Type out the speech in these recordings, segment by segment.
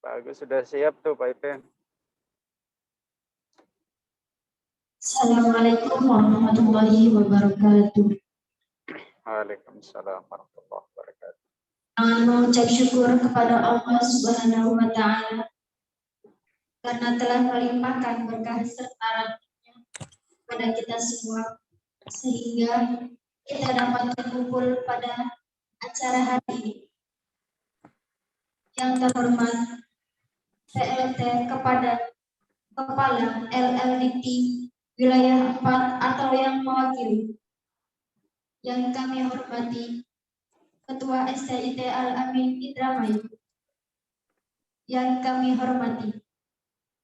Pak Agus sudah siap tuh Pak Ipin. Assalamualaikum warahmatullahi wabarakatuh. Waalaikumsalam warahmatullahi wabarakatuh. Mengucap syukur kepada Allah Subhanahu wa Ta'ala karena telah melimpahkan berkah serta rahmatnya pada kita semua, sehingga kita dapat berkumpul pada acara hari ini. Yang terhormat PLT kepada Kepala LLDT Wilayah 4 atau yang mewakili. Yang kami hormati Ketua STIT Al-Amin Indramayu. Yang kami hormati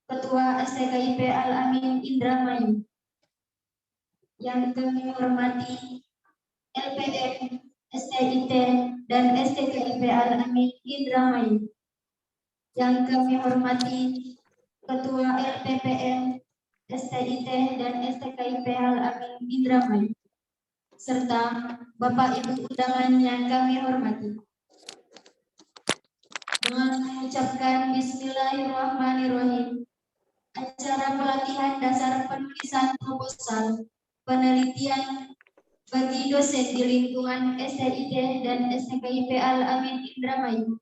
Ketua STKIP Al-Amin Indramayu. Yang kami hormati LPM, STIT, dan STKIP Al-Amin Indramayu. Yang kami hormati Ketua LPPM, STIT, dan STKIP Al-Amin Indramayu, serta Bapak Ibu undangan yang kami hormati. Dengan mengucapkan Bismillahirrahmanirrahim, acara pelatihan dasar penulisan proposal penelitian bagi dosen di lingkungan STIT dan STKIP Al-Amin Indramayu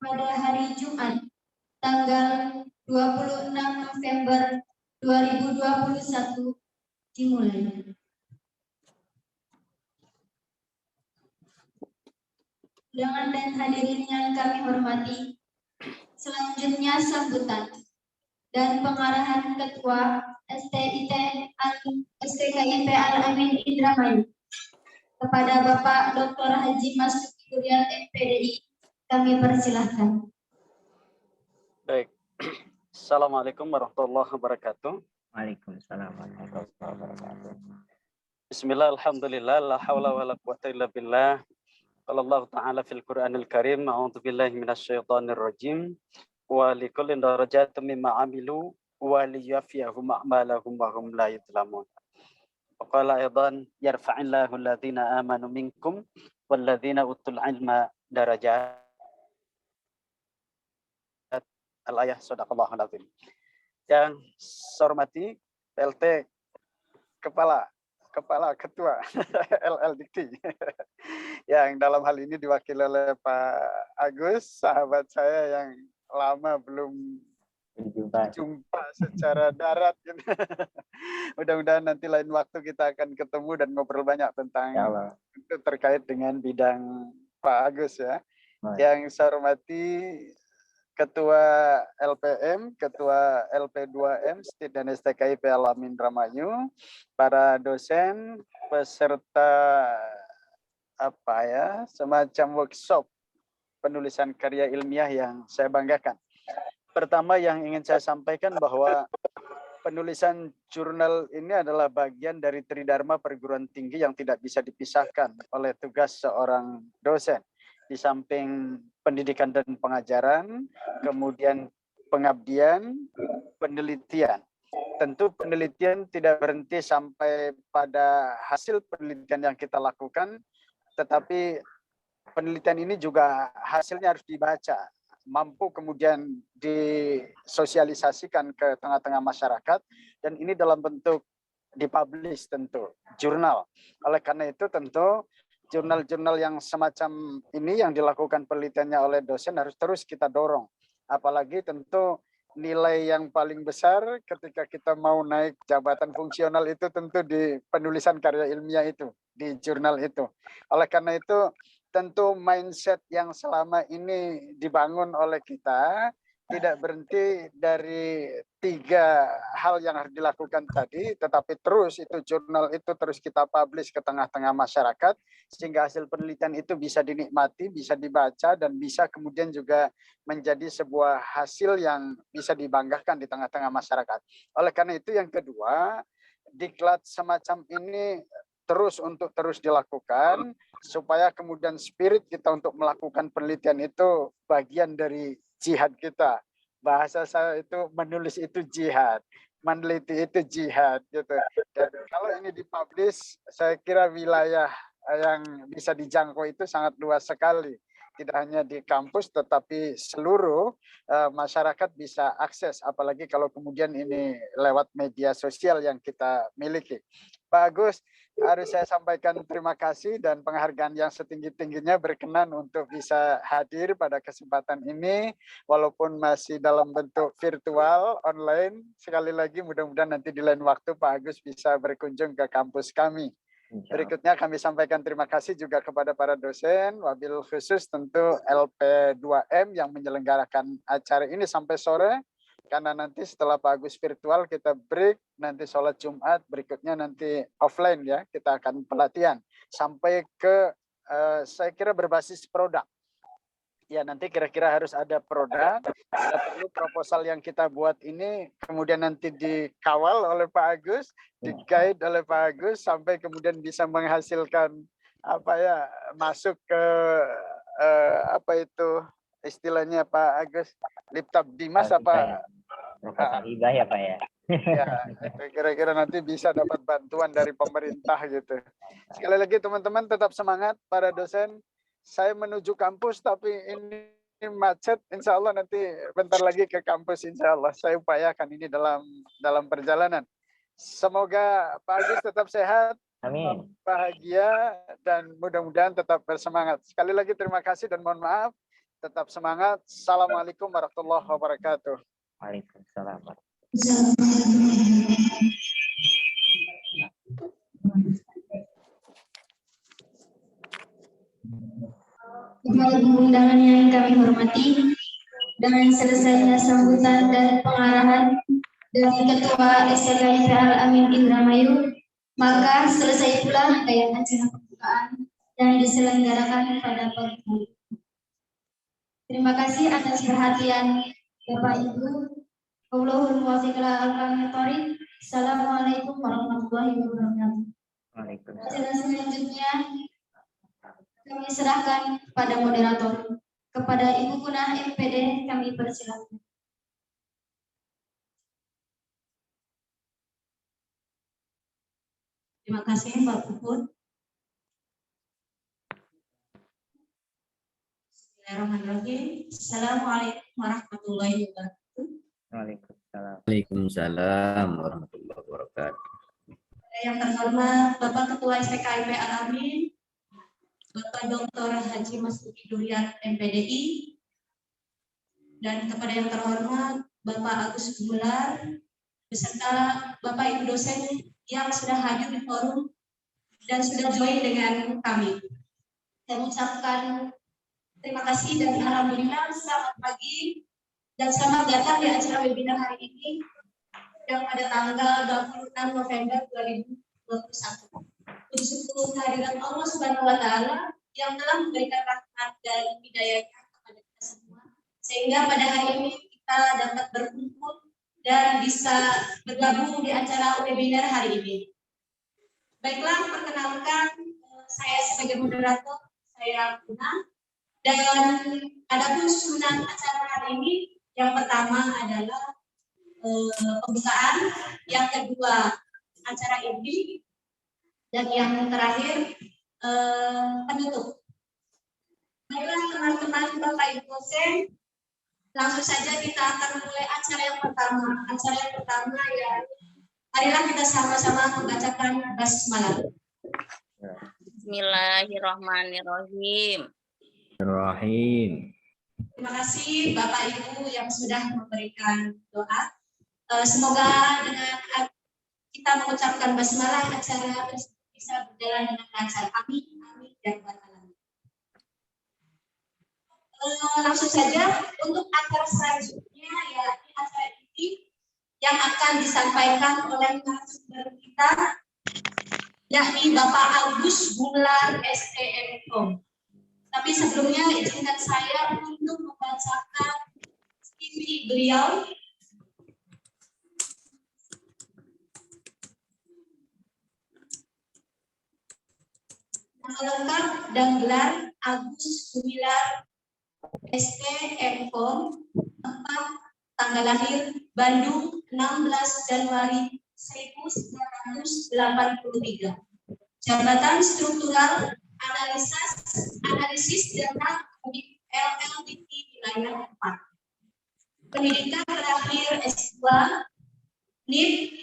pada hari Jumat tanggal 26 November 2021 dimulai. Undangan dan hadirin yang kami hormati, selanjutnya sambutan dan pengarahan Ketua STIT STKIP Al-Amin Indramayu kepada Bapak Dr. Haji Mas Durian MPDI, kami persilahkan. Baik. Assalamualaikum warahmatullahi wabarakatuh. Waalaikumsalam warahmatullahi wabarakatuh. Bismillah, alhamdulillah, la hawla wa la quwwata illa billah. Qala Allah Ta'ala fil Qur'anil Karim, a'udzu billahi minasyaitonir rajim. Wa likulli darajatin mimma 'amilu wa liyafiyahum a'malahum wa hum la yudlamun. Wa qala aidan yarfa'illahu alladhina amanu minkum walladhina utul ilma darajat. Al-ayah sadaqallahul azim. Yang saya hormati PLT Kepala Ketua LLDT yang dalam hal ini diwakili oleh Pak Agus, sahabat saya yang lama belum jumpa secara darat gitu. Mudah-mudahan nanti lain waktu kita akan ketemu dan ngobrol banyak tentang itu terkait dengan bidang Pak Agus ya. Yang saya hormati Ketua LPM, Ketua LP2M, STIT dan STKIP Al-Amin Indramayu, para dosen, peserta semacam workshop penulisan karya ilmiah yang saya banggakan. Pertama yang ingin saya sampaikan bahwa penulisan jurnal ini adalah bagian dari Tridharma perguruan tinggi yang tidak bisa dipisahkan oleh tugas seorang dosen. Di samping pendidikan dan pengajaran, kemudian pengabdian, penelitian. Tentu penelitian tidak berhenti sampai pada hasil penelitian yang kita lakukan, tetapi penelitian ini juga hasilnya harus dibaca, mampu kemudian disosialisasikan ke tengah-tengah masyarakat, dan ini dalam bentuk dipublish tentu, jurnal. Oleh karena itu tentu jurnal-jurnal yang semacam ini yang dilakukan penelitiannya oleh dosen harus terus kita dorong. Apalagi tentu nilai yang paling besar ketika kita mau naik jabatan fungsional itu tentu di penulisan karya ilmiah itu, di jurnal itu. Oleh karena itu tentu mindset yang selama ini dibangun oleh kita tidak berhenti dari 3 hal yang harus dilakukan tadi, tetapi terus itu jurnal itu terus kita publish ke tengah-tengah masyarakat, sehingga hasil penelitian itu bisa dinikmati, bisa dibaca, dan bisa kemudian juga menjadi sebuah hasil yang bisa dibanggakan di tengah-tengah masyarakat. Oleh karena itu yang kedua, diklat semacam ini terus dilakukan, supaya kemudian spirit kita untuk melakukan penelitian itu bagian dari jihad kita. Bahasa saya itu menulis itu jihad, meneliti itu jihad gitu. Dan kalau ini dipublish, saya kira wilayah yang bisa dijangkau itu sangat luas sekali. tidak hanya di kampus tetapi seluruh masyarakat bisa akses, apalagi kalau kemudian ini lewat media sosial yang kita miliki. Pak Agus, harus saya sampaikan terima kasih dan penghargaan yang setinggi-tingginya berkenan untuk bisa hadir pada kesempatan ini, walaupun masih dalam bentuk virtual, online. Sekali lagi mudah-mudahan nanti di lain waktu Pak Agus bisa berkunjung ke kampus kami. Berikutnya kami sampaikan terima kasih juga kepada para dosen, wabil khusus tentu LP2M yang menyelenggarakan acara ini sampai sore, karena nanti setelah Pak Agus virtual kita break, nanti sholat Jumat, berikutnya nanti offline ya, kita akan pelatihan sampai ke saya kira berbasis produk. Ya nanti kira-kira harus ada produk, ada perlu proposal yang kita buat ini kemudian nanti dikawal oleh Pak Agus, di-guide oleh Pak Agus sampai kemudian bisa menghasilkan apa ya, masuk ke apa itu istilahnya Pak Agus, Liptab Dimas apa? Proposal hibah ya Pak ya. Ya, kira-kira nanti bisa dapat bantuan dari pemerintah gitu. Sekali lagi teman-teman tetap semangat para dosen. Saya menuju kampus tapi ini macet, insya Allah nanti bentar lagi ke kampus, insya Allah saya upayakan ini dalam perjalanan. Semoga Pak Agus tetap sehat, Amin. bahagia dan mudah-mudahan tetap bersemangat. Sekali lagi terima kasih dan mohon maaf, tetap semangat. Assalamualaikum warahmatullahi wabarakatuh. Waalaikumsalam. Kepada undangan yang kami hormati, dengan selesainya sambutan dan pengarahan dari Ketua STKIP Al-Amin Indramayu, maka selesai pula rangkaian acara pembukaan yang diselenggarakan pada pagi hari. Terima kasih atas perhatian Bapak Ibu. Wallahul muwaffiq ila aqwamit thoriq. Assalamualaikum warahmatullahi wabarakatuh. Waalaikumsalam. Acara selanjutnya kami serahkan pada moderator. Kepada Ibu Kunah MPD kami persilakan. Terima kasih Pak Puput. Bismillahirrahmanirrahim. Assalamualaikum warahmatullahi wabarakatuh. Waalaikumsalam. Waalaikumsalam warahmatullahi wabarakatuh. Yang terhormat Bapak Ketua STKIP Al-Amin, Bapak Dr. Haji Mas Uki Durian MPDI, dan kepada yang terhormat Bapak Agus Gumelar, beserta Bapak Ibu dosen yang sudah hadir di forum dan sudah join dengan kami. Saya mengucapkan terima kasih dan alhamdulillah selamat pagi dan selamat datang di acara webinar hari ini yang pada tanggal 26 November 2021. Bersyukur kehadiran Allah Subhanahu wa Ta'ala yang telah memberikan rahmat dan hidayahnya kepada kita semua, sehingga pada hari ini kita dapat berkumpul dan bisa bergabung di acara webinar hari ini. Baiklah, perkenalkan saya sebagai moderator, saya Kunah, dan adapun susunan acara hari ini yang pertama adalah pembukaan, yang kedua acara inti, dan yang terakhir penutup. Baiklah teman-teman Bapak Ibu dosen, langsung saja kita akan mulai acara yang pertama. Acara yang pertama ya, marilah kita sama-sama membacakan basmalah. Bismillahirrahmanirrahim. Terima kasih Bapak Ibu yang sudah memberikan doa. Semoga dengan kita mengucapkan basmalah acara bisa berjalan dengan lancar. Amin, amin, dan amin. Langsung saja untuk acara selanjutnya, yakni acara ini yang akan disampaikan oleh narasumber kita, yakni Bapak Agus Gumelar STMkom. Tapi sebelumnya izinkan saya untuk membacakan CV beliau. Lengkap dan gelar Agus Gumelar STMkom, tempat tanggal lahir Bandung 16 Januari 1983. Jabatan struktural analisis data LLDT wilayah 4. Pendidikan terakhir S2 NIP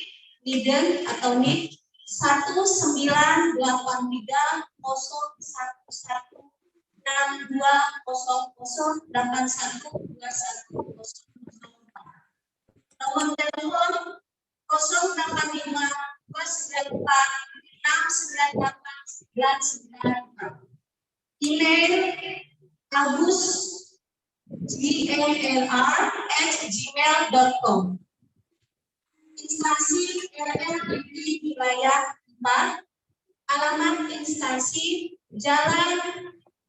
NIDEN atau NIP 198306200812104. Nomor telepon 085 294 Email agusglr@gmail.com. Instansi RLDT wilayah 4, alamat instansi Jalan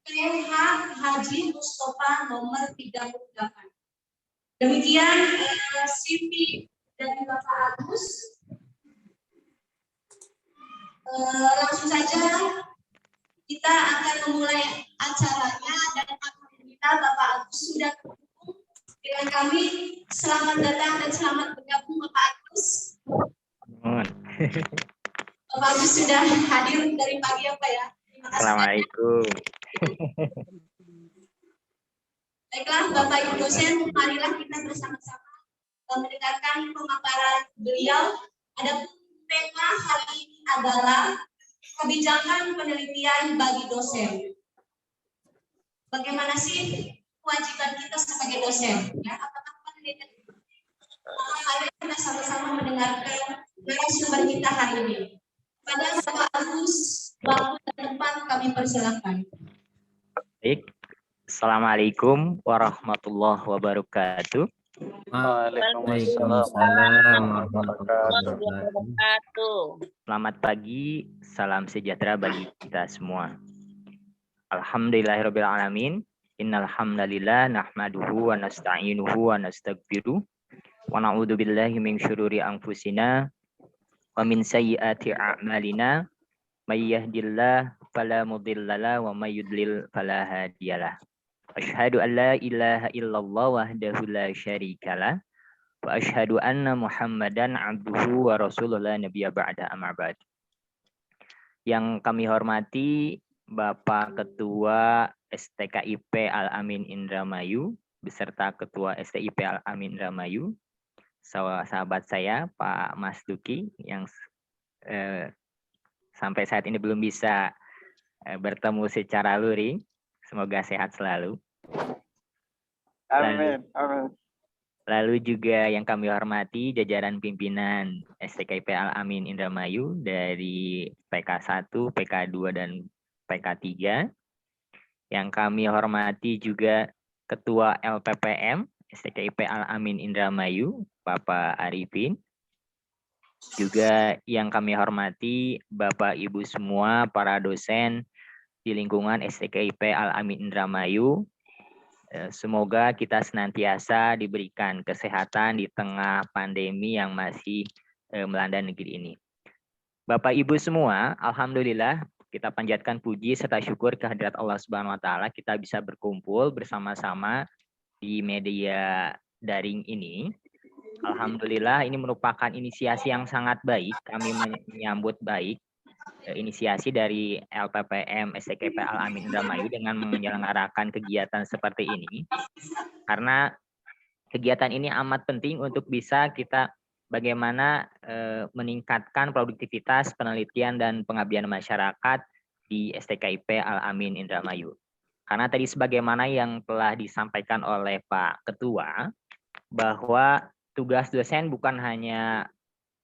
PH Haji Mustafa nomor 38. Demikian CV dari Bapak Agus. Langsung saja kita akan memulai acaranya dan alhamdulillah Bapak Agus sudah bergabung dengan kami. Selamat datang dan selamat bergabung Bapak Agus. Bapak Agus sudah hadir dari pagi apa ya? Terima kasih. Assalamualaikum. Baiklah Bapak Ibu dosen, marilah kita bersama-sama mendengarkan pemaparan beliau. Ada tema hari ini adalah kebijakan penelitian bagi dosen. Bagaimana sih kewajiban kita sebagai dosen? Ya, apakah penelitian? Mari kita sama-sama mendengarkan narasumber kita hari ini. Pada Bapak Agus, waktu dan tempat kami persilakan. Baik. Assalamualaikum warahmatullahi wabarakatuh. Waalaikumsalam warahmatullahi wabarakatuh. Selamat pagi, salam sejahtera bagi kita semua. Alhamdulillahirabbil alamin. Innal hamdalillah nahmaduhu wa nasta'inuhu wa nastaghfiruh wa na'udzu billahi min syururi anfusina wa min sayyiati a'malina. May yahdihillahu fala mudhillalah wa may yudlil fala hadiyalah. Asyhadu an la ilaha illallah wahdahu la syarikalah wa asyhadu anna Muhammadan abduhu wa rasulullah nabiyya ba'da amma ba'd. Yang kami hormati Bapak Ketua STKIP Al-Amin Indramayu beserta Ketua STIP Al-Amin Indramayu, sahabat saya Pak Mas Duki yang sampai saat ini belum bisa bertemu secara luring. Semoga sehat selalu. Amin. Amin. Lalu juga yang kami hormati jajaran pimpinan STKIP Al-Amin Indramayu dari PK1, PK2, dan PK3. Yang kami hormati juga Ketua LPPM STKIP Al-Amin Indramayu, Bapak Arifin. Juga yang kami hormati Bapak Ibu semua, para dosen di lingkungan STKIP Al-Amin Indramayu. Semoga kita senantiasa diberikan kesehatan di tengah pandemi yang masih melanda negeri ini. Bapak Ibu semua, alhamdulillah kita panjatkan puji serta syukur kehadirat Allah Subhanahu wa taala kita bisa berkumpul bersama-sama di media daring ini. Alhamdulillah ini merupakan inisiasi yang sangat baik. Kami menyambut baik inisiasi dari LPPM STKIP Al-Amin Indramayu dengan menyelenggarakan kegiatan seperti ini, karena kegiatan ini amat penting untuk bisa kita bagaimana meningkatkan produktivitas penelitian dan pengabdian masyarakat di STKIP Al-Amin Indramayu. Karena tadi sebagaimana yang telah disampaikan oleh Pak Ketua, bahwa tugas dosen bukan hanya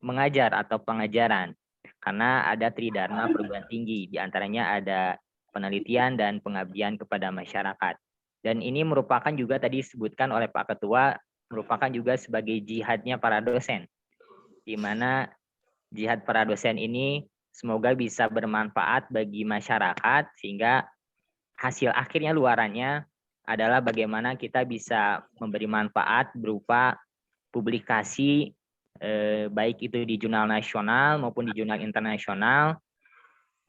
mengajar atau pengajaran, karena ada tridharma perguruan tinggi, diantaranya ada penelitian dan pengabdian kepada masyarakat. Dan ini merupakan juga tadi disebutkan oleh Pak Ketua, merupakan juga sebagai jihadnya para dosen, di mana jihad para dosen ini semoga bisa bermanfaat bagi masyarakat, sehingga hasil akhirnya luarannya adalah bagaimana kita bisa memberi manfaat berupa publikasi baik itu di jurnal nasional maupun di jurnal internasional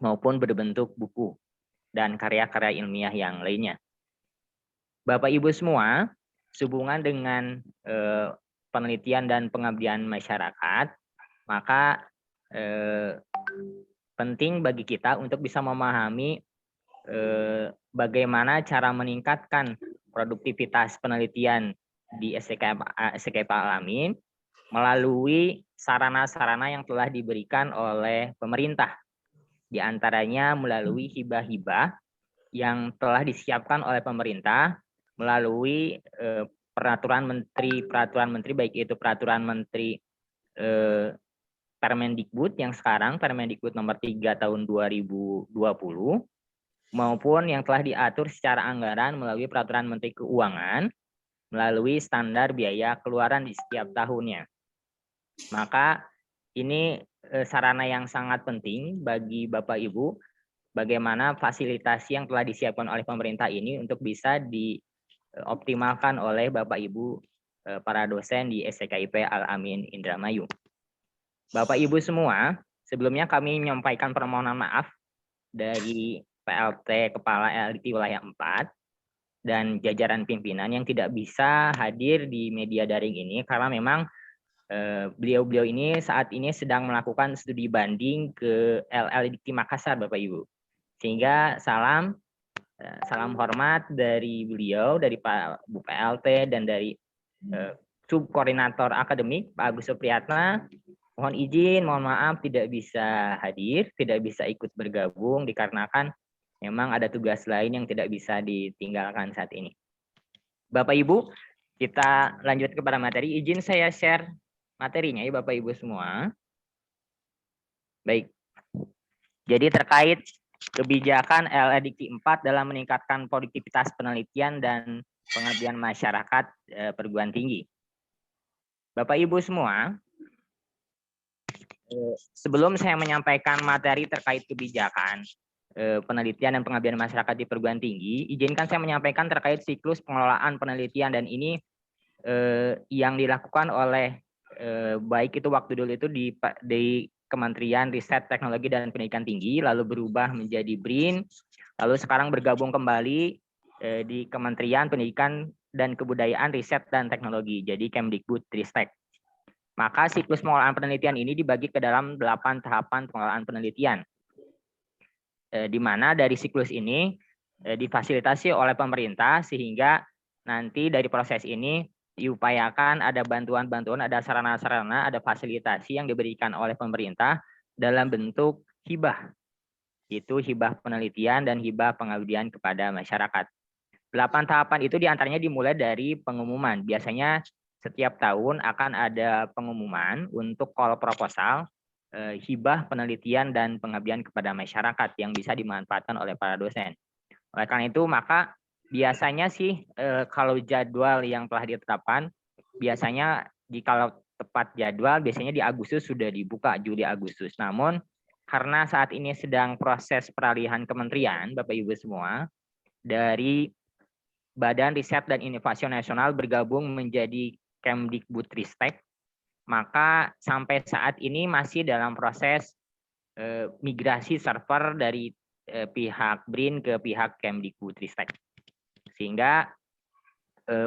maupun berbentuk buku dan karya-karya ilmiah yang lainnya. Bapak Ibu semua, sehubungan dengan penelitian dan pengabdian masyarakat, maka penting bagi kita untuk bisa memahami bagaimana cara meningkatkan produktivitas penelitian di STKIP Al-Amin melalui sarana-sarana yang telah diberikan oleh pemerintah. Di antaranya melalui hibah-hibah yang telah disiapkan oleh pemerintah melalui peraturan menteri baik itu peraturan menteri Permendikbud yang sekarang Permendikbud nomor 3 tahun 2020 maupun yang telah diatur secara anggaran melalui peraturan Menteri Keuangan melalui standar biaya keluaran di setiap tahunnya. Maka ini sarana yang sangat penting bagi Bapak Ibu bagaimana fasilitasi yang telah disiapkan oleh pemerintah ini untuk bisa dioptimalkan oleh Bapak Ibu para dosen di STKIP Al-Amin Indramayu. Bapak Ibu semua, sebelumnya kami menyampaikan permohonan maaf dari PLT Kepala LDK Wilayah 4 dan jajaran pimpinan yang tidak bisa hadir di media daring ini karena memang beliau-beliau ini saat ini sedang melakukan studi banding ke LLDK Makassar, Bapak Ibu. Sehingga salam hormat dari beliau, dari Pak Bu PLT dan dari Subkoordinator Akademik Pak Agus Supriyatna. Mohon izin, mohon maaf tidak bisa hadir, tidak bisa ikut bergabung dikarenakan memang ada tugas lain yang tidak bisa ditinggalkan saat ini. Bapak Ibu, kita lanjut kepada materi. Izin saya share materinya ya Bapak Ibu semua. Baik. Jadi terkait kebijakan LLDK 4 dalam meningkatkan produktivitas penelitian dan pengabdian masyarakat perguruan tinggi. Bapak Ibu semua, sebelum saya menyampaikan materi terkait kebijakan penelitian dan pengabdian masyarakat di perguruan tinggi, izinkan saya menyampaikan terkait siklus pengelolaan penelitian dan ini yang dilakukan oleh baik itu waktu dulu itu di Kementerian Riset Teknologi dan Pendidikan Tinggi, lalu berubah menjadi BRIN, lalu sekarang bergabung kembali di Kementerian Pendidikan dan Kebudayaan Riset dan Teknologi, jadi Kemdikbudristek. Maka siklus pengelolaan penelitian ini dibagi ke dalam 8 tahapan pengelolaan penelitian. Di mana dari siklus ini difasilitasi oleh pemerintah sehingga nanti dari proses ini diupayakan ada bantuan-bantuan, ada sarana-sarana, ada fasilitasi yang diberikan oleh pemerintah dalam bentuk hibah. Itu hibah penelitian dan hibah pengabdian kepada masyarakat. 8 tahapan itu diantaranya dimulai dari pengumuman. Biasanya setiap tahun akan ada pengumuman untuk call proposal hibah penelitian dan pengabdian kepada masyarakat yang bisa dimanfaatkan oleh para dosen. Oleh karena itu maka biasanya sih kalau jadwal yang telah ditetapkan biasanya kalau tepat jadwal biasanya di Agustus sudah dibuka, Juli Agustus. Namun karena saat ini sedang proses peralihan kementerian Bapak Ibu semua dari Badan Riset dan Inovasi Nasional bergabung menjadi Kemdikbudristek, maka sampai saat ini masih dalam proses migrasi server dari pihak BRIN ke pihak Kemdikbudristek. Sehingga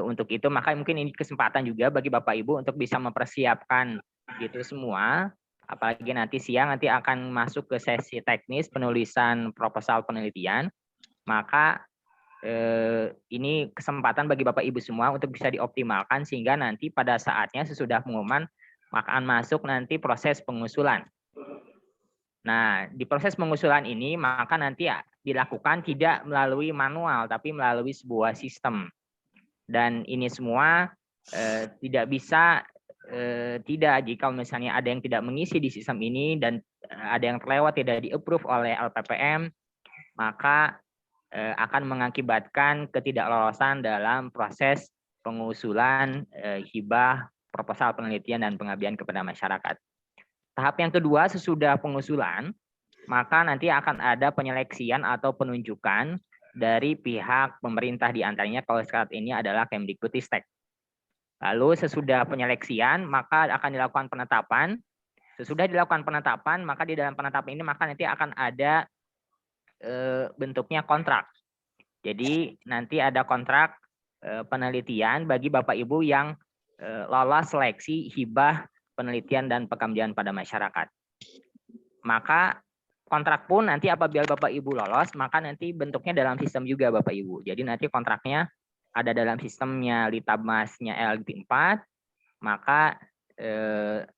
untuk itu maka mungkin ini kesempatan juga bagi Bapak Ibu untuk bisa mempersiapkan gitu semua, apalagi nanti siang nanti akan masuk ke sesi teknis penulisan proposal penelitian, maka ini kesempatan bagi Bapak Ibu semua untuk bisa dioptimalkan sehingga nanti pada saatnya sesudah pengumuman maka akan masuk nanti proses pengusulan. Nah, di proses pengusulan ini maka nanti dilakukan tidak melalui manual tapi melalui sebuah sistem. Dan ini semua tidak bisa tidak jika misalnya ada yang tidak mengisi di sistem ini dan ada yang terlewat tidak di-approve oleh LPPM, maka akan mengakibatkan ketidaklolosan dalam proses pengusulan hibah proposal penelitian dan pengabdian kepada masyarakat. Tahap yang kedua sesudah pengusulan, maka nanti akan ada penyeleksian atau penunjukan dari pihak pemerintah diantaranya kalau saat ini adalah Kemdikbudristek. Lalu sesudah penyeleksian, maka akan dilakukan penetapan. Sesudah dilakukan penetapan, maka di dalam penetapan ini maka nanti akan ada bentuknya kontrak. Jadi nanti ada kontrak penelitian bagi Bapak Ibu yang lolos seleksi hibah penelitian dan pengabdian pada masyarakat. Maka kontrak pun nanti apabila Bapak Ibu lolos, maka nanti bentuknya dalam sistem juga Bapak Ibu. Jadi nanti kontraknya ada dalam sistemnya Litabmasnya LD4, maka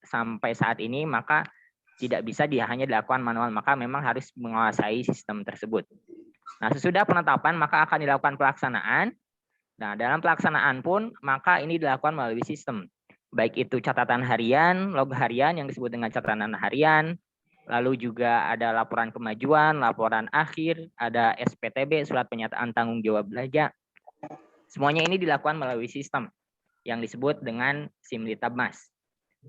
sampai saat ini maka tidak bisa hanya dilakukan manual, maka memang harus menguasai sistem tersebut. Nah, sesudah penetapan maka akan dilakukan pelaksanaan. Nah, dalam pelaksanaan pun maka ini dilakukan melalui sistem. Baik itu catatan harian, log harian yang disebut dengan catatan harian, lalu juga ada laporan kemajuan, laporan akhir, ada SPTB, surat pernyataan tanggung jawab belanja. Semuanya ini dilakukan melalui sistem yang disebut dengan SIM Litabmas.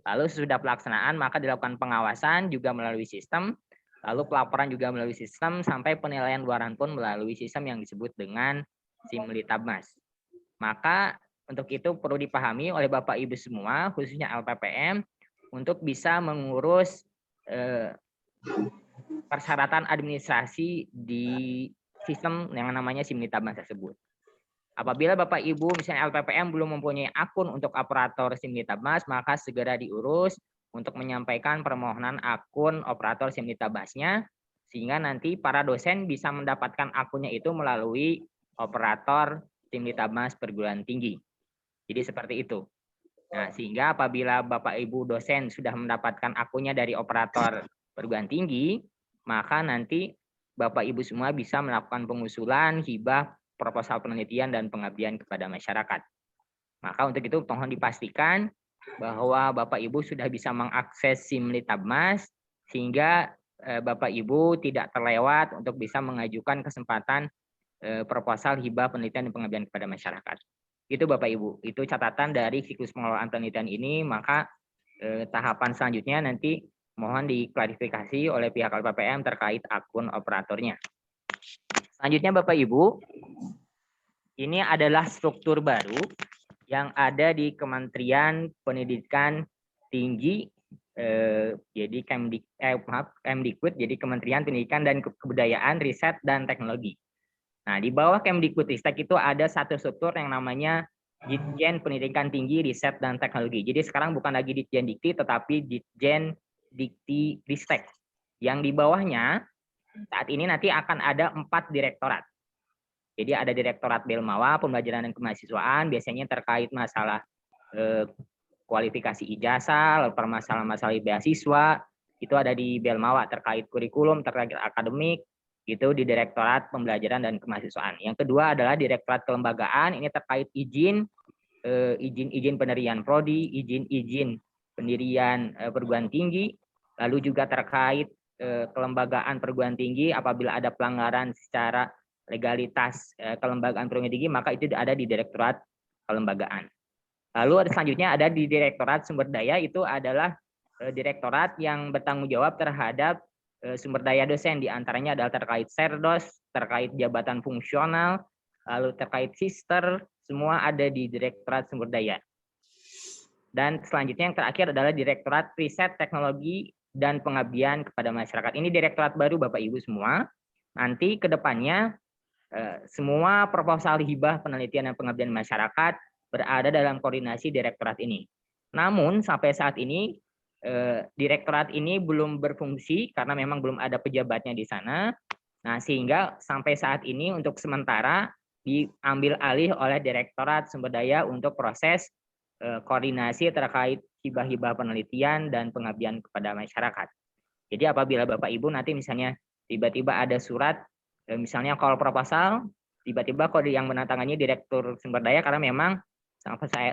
Lalu sesudah pelaksanaan maka dilakukan pengawasan juga melalui sistem, lalu pelaporan juga melalui sistem, sampai penilaian luaran pun melalui sistem yang disebut dengan SIM Litabmas. Maka untuk itu perlu dipahami oleh Bapak Ibu semua, khususnya LPPM, untuk bisa mengurus persyaratan administrasi di sistem yang namanya SIM Litabmas tersebut. Apabila Bapak Ibu misalnya LPPM belum mempunyai akun untuk operator SIM Litabmas, maka segera diurus untuk menyampaikan permohonan akun operator SIM Litabmasnya, sehingga nanti para dosen bisa mendapatkan akunnya itu melalui operator SIM Litabmas perguruan tinggi. Jadi seperti itu. Nah, sehingga apabila Bapak Ibu dosen sudah mendapatkan akunnya dari operator perguruan tinggi, maka nanti Bapak Ibu semua bisa melakukan pengusulan, hibah, proposal penelitian, dan pengabdian kepada masyarakat. Maka untuk itu mohon dipastikan bahwa Bapak Ibu sudah bisa mengakses SIM Litabmas, sehingga Bapak Ibu tidak terlewat untuk bisa mengajukan kesempatan proposal hibah penelitian dan pengabdian kepada masyarakat. Itu Bapak Ibu, itu catatan dari siklus pengelolaan penelitian ini. Maka tahapan selanjutnya nanti mohon diklarifikasi oleh pihak LPPM terkait akun operatornya. Selanjutnya Bapak Ibu, ini adalah struktur baru yang ada di Kementerian Pendidikan Tinggi, jadi Kemdikbud, jadi Kementerian Pendidikan dan Kebudayaan, Riset dan Teknologi. Nah, di bawah Kemdikbudristek itu ada satu struktur yang namanya Ditjen Pendidikan Tinggi, Riset dan Teknologi. Jadi sekarang bukan lagi Ditjen Dikti, tetapi Ditjen Dikti Ristek. Yang di bawahnya saat ini nanti akan ada 4 direktorat. Jadi ada Direktorat Belmawa, Pembelajaran dan Kemahasiswaan, biasanya terkait masalah kualifikasi ijazah, lalu permasalahan-masalah beasiswa, itu ada di Belmawa, terkait kurikulum, terkait akademik, itu di Direktorat Pembelajaran dan Kemahasiswaan. Yang kedua adalah Direktorat Kelembagaan, ini terkait izin pendirian prodi, izin pendirian perguruan tinggi, lalu juga terkait kelembagaan perguruan tinggi. Apabila ada pelanggaran secara legalitas kelembagaan perguruan tinggi, maka itu ada di Direktorat Kelembagaan. Lalu ada selanjutnya ada di Direktorat Sumber Daya, itu adalah direktorat yang bertanggung jawab terhadap sumber daya dosen, diantaranya adalah terkait serdos, terkait jabatan fungsional, lalu terkait sister, semua ada di Direktorat Sumber Daya. Dan selanjutnya yang terakhir adalah Direktorat Riset, Teknologi, dan Pengabdian kepada Masyarakat. Ini direktorat baru Bapak Ibu semua. Nanti ke depannya semua proposal hibah penelitian dan pengabdian masyarakat berada dalam koordinasi direktorat ini. Namun sampai saat ini direktorat ini belum berfungsi karena memang belum ada pejabatnya di sana. Nah, sehingga sampai saat ini untuk sementara diambil alih oleh Direktorat Sumber Daya untuk proses koordinasi terkait hibah-hibah penelitian dan pengabdian kepada masyarakat. Jadi apabila Bapak Ibu nanti misalnya tiba-tiba ada surat, misalnya call proposal, tiba-tiba kode yang menandatangani Direktur Sumber Daya, karena memang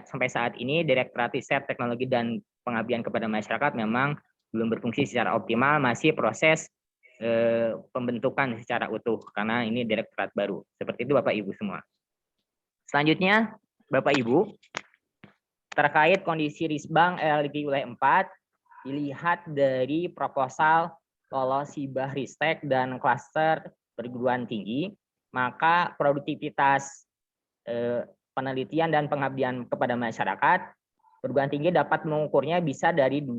sampai saat ini Direktorat Riset, Teknologi, dan Pengabdian kepada Masyarakat memang belum berfungsi secara optimal, masih proses pembentukan secara utuh, karena ini direktorat baru. Seperti itu Bapak Ibu semua. Selanjutnya Bapak Ibu, terkait kondisi Risbang LLP Wilayah 4, dilihat dari proposal lolos hibah ristek dan klaster perguruan tinggi, maka produktivitas penelitian dan pengabdian kepada masyarakat, perguruan tinggi dapat mengukurnya bisa dari 2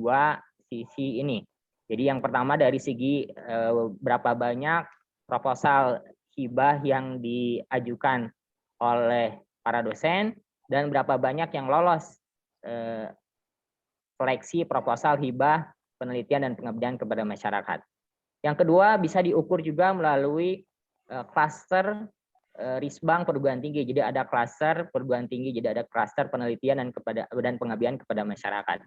sisi ini. Jadi yang pertama dari segi berapa banyak proposal hibah yang diajukan oleh para dosen, dan berapa banyak yang lolos seleksi proposal hibah penelitian dan pengabdian kepada masyarakat. Yang kedua bisa diukur juga melalui klaster Risbang perguruan tinggi. Jadi ada klaster perguruan tinggi, jadi ada klaster penelitian dan pengabdian kepada masyarakat.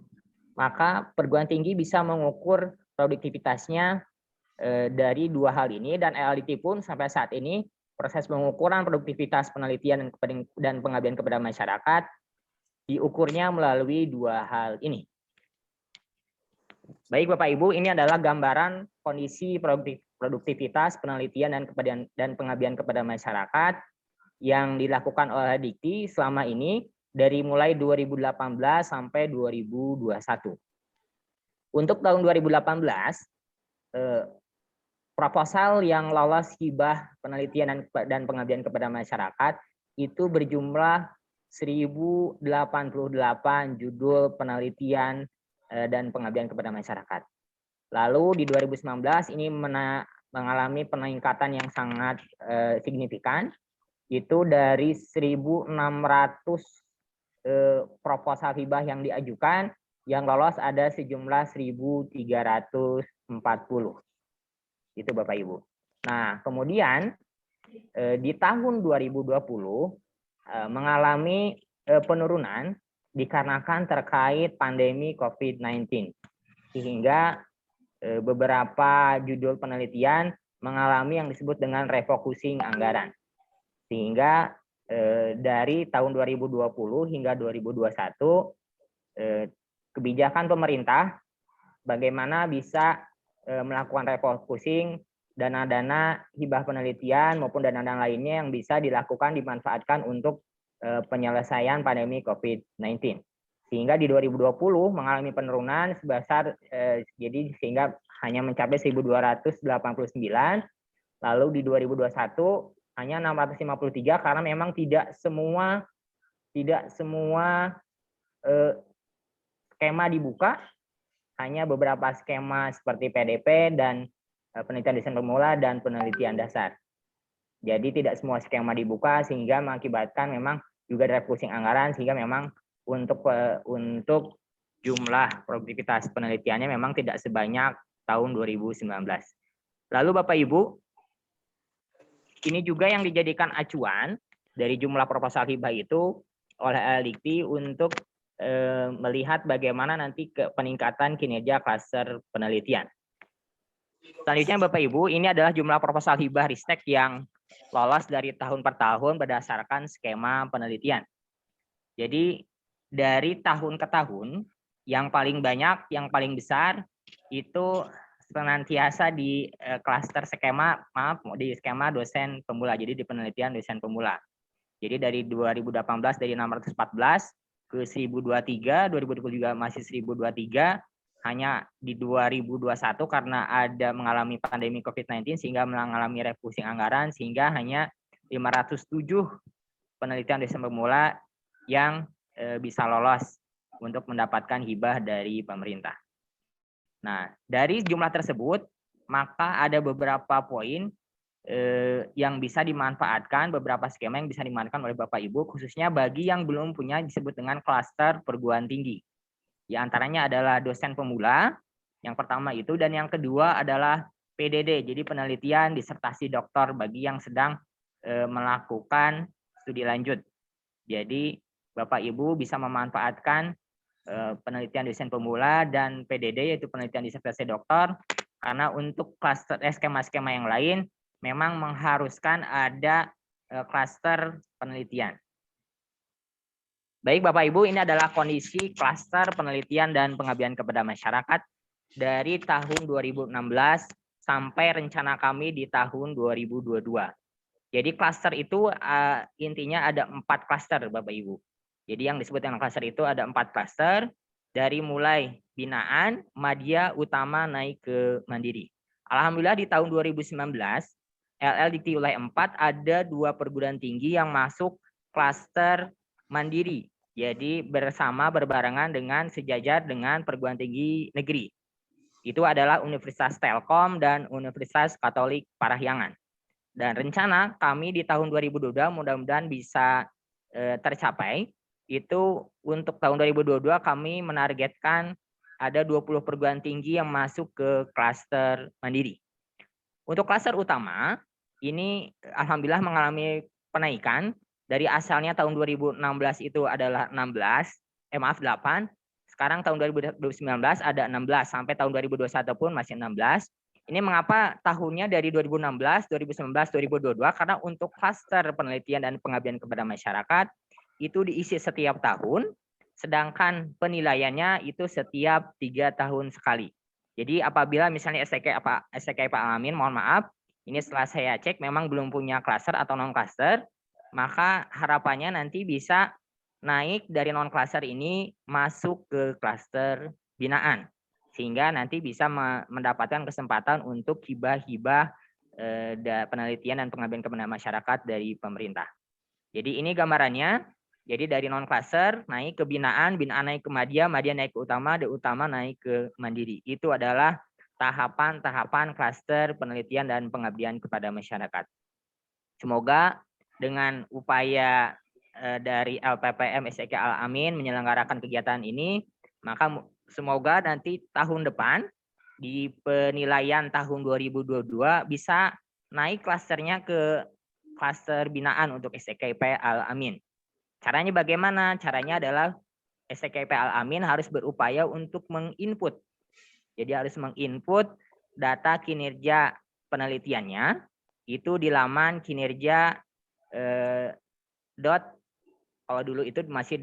Maka perguruan tinggi bisa mengukur produktivitasnya dari dua hal ini, dan LLDT pun sampai saat ini proses pengukuran produktivitas penelitian dan pengabdian kepada masyarakat diukurnya melalui dua hal ini. Baik Bapak Ibu, ini adalah gambaran kondisi produktivitas penelitian dan pengabdian kepada masyarakat yang dilakukan oleh Dikti selama ini dari mulai 2018 sampai 2021. Untuk tahun 2018, proposal yang lolos hibah penelitian dan pengabdian kepada masyarakat itu berjumlah 1088 judul penelitian dan pengabdian kepada masyarakat. Lalu di 2019 ini mengalami peningkatan yang sangat signifikan, itu dari 1.600 proposal hibah yang diajukan, yang lolos ada sejumlah 1.340. Itu Bapak Ibu. Nah, kemudian di tahun 2020 mengalami penurunan dikarenakan terkait pandemi COVID-19. Sehingga beberapa judul penelitian mengalami yang disebut dengan refocusing anggaran. Sehingga dari tahun 2020 hingga 2021 kebijakan pemerintah bagaimana bisa melakukan refocusing dana-dana hibah penelitian maupun dana-dana lainnya yang bisa dimanfaatkan untuk penyelesaian pandemi COVID-19. Sehingga di 2020 mengalami penurunan sebesar jadi sehingga hanya mencapai 1.289, lalu di 2021 hanya 653 karena memang tidak semua skema dibuka, hanya beberapa skema seperti PDP dan penelitian desain pemula dan penelitian dasar. Jadi tidak semua skema dibuka sehingga mengakibatkan memang juga refocusing anggaran, sehingga memang untuk jumlah produktivitas penelitiannya memang tidak sebanyak tahun 2019. Lalu Bapak Ibu, ini juga yang dijadikan acuan dari jumlah proposal hibah itu oleh LLDikti untuk melihat bagaimana nanti peningkatan kinerja klaster penelitian. Selanjutnya Bapak Ibu, ini adalah jumlah proposal hibah Ristek yang lolos dari tahun per tahun berdasarkan skema penelitian. Jadi dari tahun ke tahun yang paling banyak, yang paling besar itu senantiasa di klaster di skema dosen pemula, jadi di penelitian dosen pemula. Jadi dari 2018 dari 614 ke 1023, 2020 juga masih 1023, hanya di 2021 karena ada mengalami pandemi COVID-19 sehingga mengalami refocusing anggaran, sehingga hanya 507 penelitian dosen pemula yang bisa lolos untuk mendapatkan hibah dari pemerintah. Nah, dari jumlah tersebut, maka ada beberapa poin yang bisa dimanfaatkan, beberapa skema yang bisa dimanfaatkan oleh Bapak Ibu, khususnya bagi yang belum punya disebut dengan klaster perguruan tinggi. Di antaranya adalah dosen pemula, yang pertama itu, dan yang kedua adalah PDD, jadi penelitian disertasi doktor bagi yang sedang melakukan studi lanjut. Jadi Bapak Ibu bisa memanfaatkan penelitian dosen pemula dan PDD, yaitu penelitian disertasi doktor, karena untuk klaster skema-skema yang lain memang mengharuskan ada klaster penelitian. Baik Bapak Ibu, ini adalah kondisi klaster penelitian dan pengabdian kepada masyarakat dari tahun 2016 sampai rencana kami di tahun 2022. Jadi klaster itu intinya ada 4 klaster Bapak Ibu. Jadi yang disebut dengan klaster itu ada 4 klaster, dari mulai binaan, madya, utama, naik ke mandiri. Alhamdulillah di tahun 2019 LLDikti Wilayah 4 ada 2 perguruan tinggi yang masuk klaster mandiri. Jadi berbarengan dengan sejajar dengan perguruan tinggi negeri. Itu adalah Universitas Telkom dan Universitas Katolik Parahyangan. Dan rencana kami di tahun 2022 mudah-mudahan bisa tercapai. Itu untuk tahun 2022 kami menargetkan ada 20 perguruan tinggi yang masuk ke klaster mandiri. Untuk klaster utama, ini alhamdulillah mengalami penaikan dari asalnya tahun 2016 itu adalah 8. Sekarang tahun 2019 ada 16 sampai tahun 2021 pun masih 16. Ini mengapa tahunnya dari 2016, 2019, 2022? Karena untuk klaster penelitian dan pengabdian kepada masyarakat itu diisi setiap tahun, sedangkan penilaiannya itu setiap 3 tahun sekali. Jadi apabila misalnya STKIP Al-Amin, mohon maaf, ini setelah saya cek memang belum punya klaster atau non-klaster, maka harapannya nanti bisa naik dari non-klaster ini masuk ke klaster binaan. Sehingga nanti bisa mendapatkan kesempatan untuk hibah-hibah penelitian dan pengabdian kepada masyarakat dari pemerintah. Jadi ini gambarannya. Jadi dari non-klaster naik ke binaan, binaan naik ke madya, madya naik ke utama, dari utama naik ke mandiri. Itu adalah tahapan-tahapan klaster penelitian dan pengabdian kepada masyarakat. Semoga dengan upaya dari LPPM STK Al-Amin menyelenggarakan kegiatan ini, maka semoga nanti tahun depan di penilaian tahun 2022 bisa naik klasternya ke klaster binaan untuk STKIP Al-Amin. Caranya bagaimana? Caranya adalah STKIP Al-Amin harus berupaya untuk menginput. Jadi harus menginput data kinerja penelitiannya itu di laman kinerja kalau dulu itu masih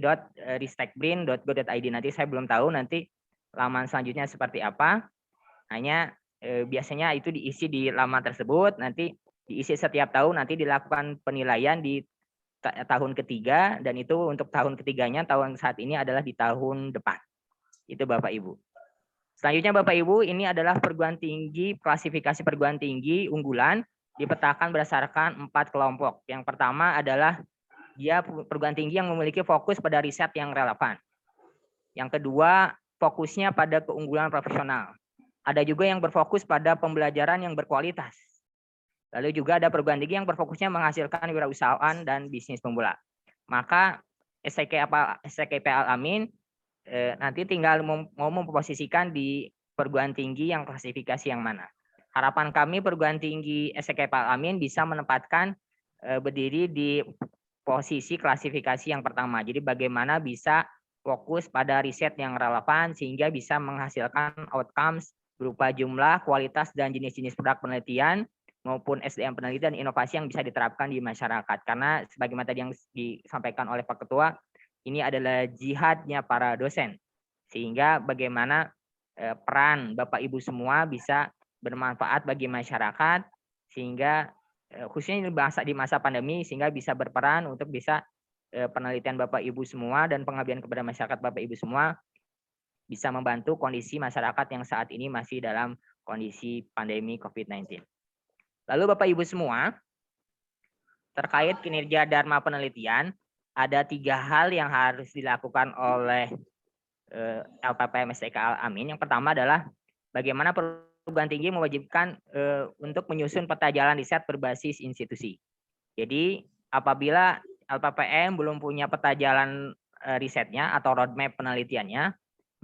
ristekbrin.go.id. Nanti saya belum tahu nanti laman selanjutnya seperti apa. Hanya biasanya itu diisi di laman tersebut, nanti diisi setiap tahun, nanti dilakukan penilaian di tahun ketiga, dan itu untuk tahun ketiganya tahun saat ini adalah di tahun depan. Itu Bapak Ibu. Selanjutnya Bapak Ibu, ini adalah perguruan tinggi, klasifikasi perguruan tinggi unggulan dipetakan berdasarkan 4 kelompok. Yang pertama adalah dia perguruan tinggi yang memiliki fokus pada riset yang relevan. Yang kedua, fokusnya pada keunggulan profesional. Ada juga yang berfokus pada pembelajaran yang berkualitas. Lalu juga ada perguruan tinggi yang berfokusnya menghasilkan wirausahaan dan bisnis pemula. Maka STKIP Al-Amin nanti tinggal mau memposisikan di perguruan tinggi yang klasifikasi yang mana. Harapan kami perguruan tinggi STKIP Al-Amin bisa menempatkan berdiri di posisi klasifikasi yang pertama. Jadi bagaimana bisa fokus pada riset yang relevan sehingga bisa menghasilkan outcomes berupa jumlah, kualitas, dan jenis-jenis produk penelitian maupun SDM penelitian dan inovasi yang bisa diterapkan di masyarakat. Karena sebagaimana tadi yang disampaikan oleh Pak Ketua, ini adalah jihadnya para dosen. Sehingga bagaimana peran Bapak Ibu semua bisa bermanfaat bagi masyarakat, sehingga khususnya di masa pandemi, sehingga bisa berperan untuk bisa penelitian Bapak Ibu semua dan pengabdian kepada masyarakat Bapak Ibu semua bisa membantu kondisi masyarakat yang saat ini masih dalam kondisi pandemi COVID-19. Lalu Bapak Ibu semua, terkait kinerja Dharma penelitian, ada 3 hal yang harus dilakukan oleh LPPM STK Al-Amin. Yang pertama adalah bagaimana perguruan tinggi mewajibkan untuk menyusun peta jalan riset berbasis institusi. Jadi apabila LPPM belum punya peta jalan risetnya atau roadmap penelitiannya,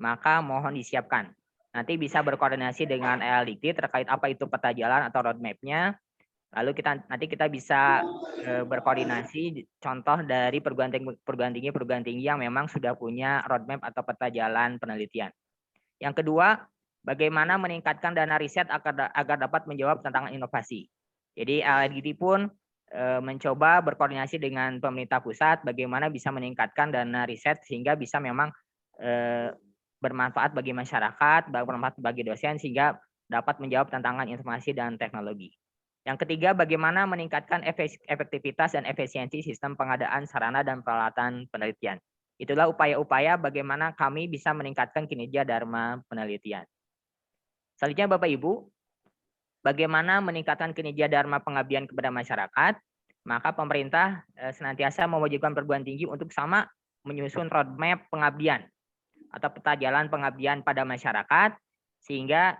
maka mohon disiapkan. Nanti bisa berkoordinasi dengan LDikti terkait apa itu peta jalan atau roadmap-nya. Lalu nanti kita bisa berkoordinasi contoh dari perguruan tinggi yang memang sudah punya roadmap atau peta jalan penelitian. Yang kedua, bagaimana meningkatkan dana riset agar dapat menjawab tantangan inovasi. Jadi LDikti pun mencoba berkoordinasi dengan pemerintah pusat bagaimana bisa meningkatkan dana riset sehingga bisa memang bermanfaat bagi masyarakat, bermanfaat bagi dosen sehingga dapat menjawab tantangan informasi dan teknologi. Yang ketiga, bagaimana meningkatkan efektivitas dan efisiensi sistem pengadaan sarana dan peralatan penelitian. Itulah upaya-upaya bagaimana kami bisa meningkatkan kinerja Dharma penelitian. Selanjutnya Bapak Ibu, bagaimana meningkatkan kinerja Dharma pengabdian kepada masyarakat? Maka pemerintah senantiasa mewajibkan perguruan tinggi untuk sama menyusun roadmap pengabdian atau peta jalan pengabdian pada masyarakat, sehingga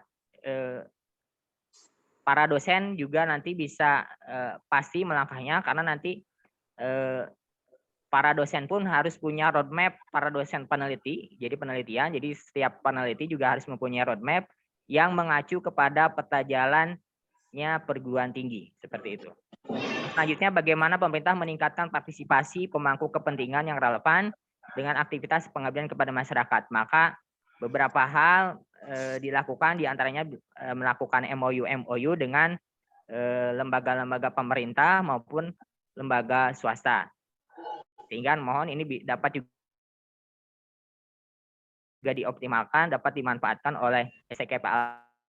para dosen juga nanti bisa pasti melangkahnya, karena nanti para dosen pun harus punya roadmap, para dosen peneliti, jadi penelitian, jadi setiap peneliti juga harus mempunyai roadmap yang mengacu kepada peta jalan perguruan tinggi, seperti itu. Selanjutnya, bagaimana pemerintah meningkatkan partisipasi pemangku kepentingan yang relevan dengan aktivitas pengabdian kepada masyarakat. Maka beberapa hal dilakukan, diantaranya melakukan MOU dengan lembaga-lembaga pemerintah maupun lembaga swasta. Sehingga mohon ini dapat juga dioptimalkan, dapat dimanfaatkan oleh STKP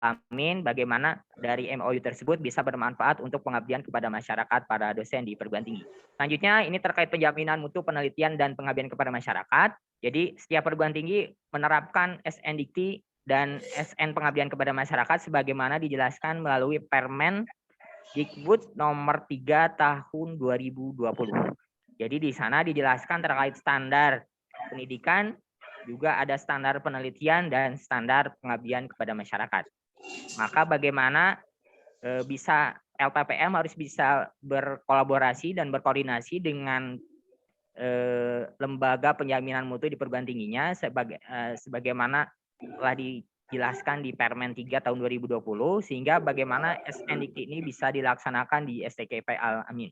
Amin, bagaimana dari MOU tersebut bisa bermanfaat untuk pengabdian kepada masyarakat para dosen di perguruan tinggi. Selanjutnya, ini terkait penjaminan mutu penelitian dan pengabdian kepada masyarakat. Jadi, setiap perguruan tinggi menerapkan SNDikti dan SN pengabdian kepada masyarakat sebagaimana dijelaskan melalui Permen Dikbud nomor 3 tahun 2020. Jadi, di sana dijelaskan terkait standar pendidikan, juga ada standar penelitian dan standar pengabdian kepada masyarakat. Maka bagaimana bisa LPPM harus bisa berkolaborasi dan berkoordinasi dengan lembaga penjaminan mutu di perguruan tingginya sebagaimana telah dijelaskan di Permen 3 tahun 2020, sehingga bagaimana SNDikti ini bisa dilaksanakan di STKP Al-Amin.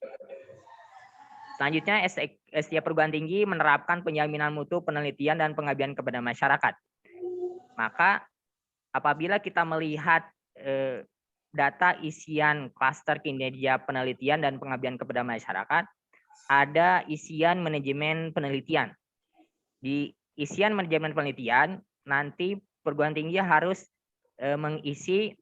Selanjutnya, setiap perguruan tinggi menerapkan penjaminan mutu penelitian dan pengabdian kepada masyarakat. Maka apabila kita melihat data isian klaster kinerja penelitian dan pengabdian kepada masyarakat, ada isian manajemen penelitian. Di isian manajemen penelitian, nanti perguruan tinggi harus mengisi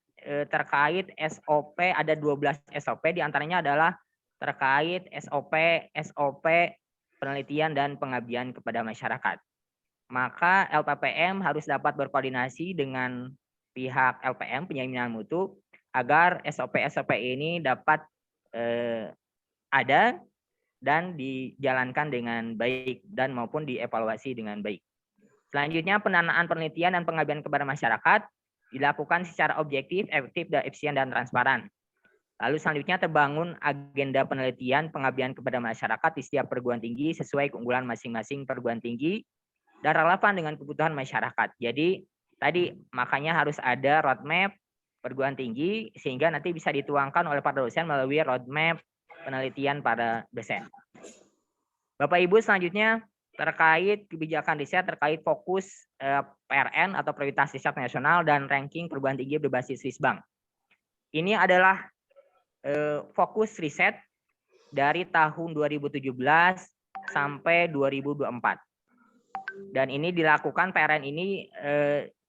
terkait SOP, ada 12 SOP, diantaranya adalah terkait SOP penelitian dan pengabdian kepada masyarakat. Maka LPPM harus dapat berkoordinasi dengan pihak LPM penjaminan mutu agar SOP ini dapat ada dan dijalankan dengan baik dan maupun dievaluasi dengan baik. Selanjutnya, pendanaan penelitian dan pengabdian kepada masyarakat dilakukan secara objektif, efektif, dan efisien dan transparan. Lalu selanjutnya, terbangun agenda penelitian pengabdian kepada masyarakat di setiap perguruan tinggi sesuai keunggulan masing-masing perguruan tinggi dan relevan dengan kebutuhan masyarakat. Jadi tadi makanya harus ada roadmap perguruan tinggi sehingga nanti bisa dituangkan oleh para dosen melalui roadmap penelitian para dosen. Bapak Ibu, selanjutnya terkait kebijakan riset terkait fokus PRN atau prioritas riset nasional dan ranking perguruan tinggi berbasis Risbang. Ini adalah fokus riset dari tahun 2017 sampai 2024. Dan ini dilakukan PRN ini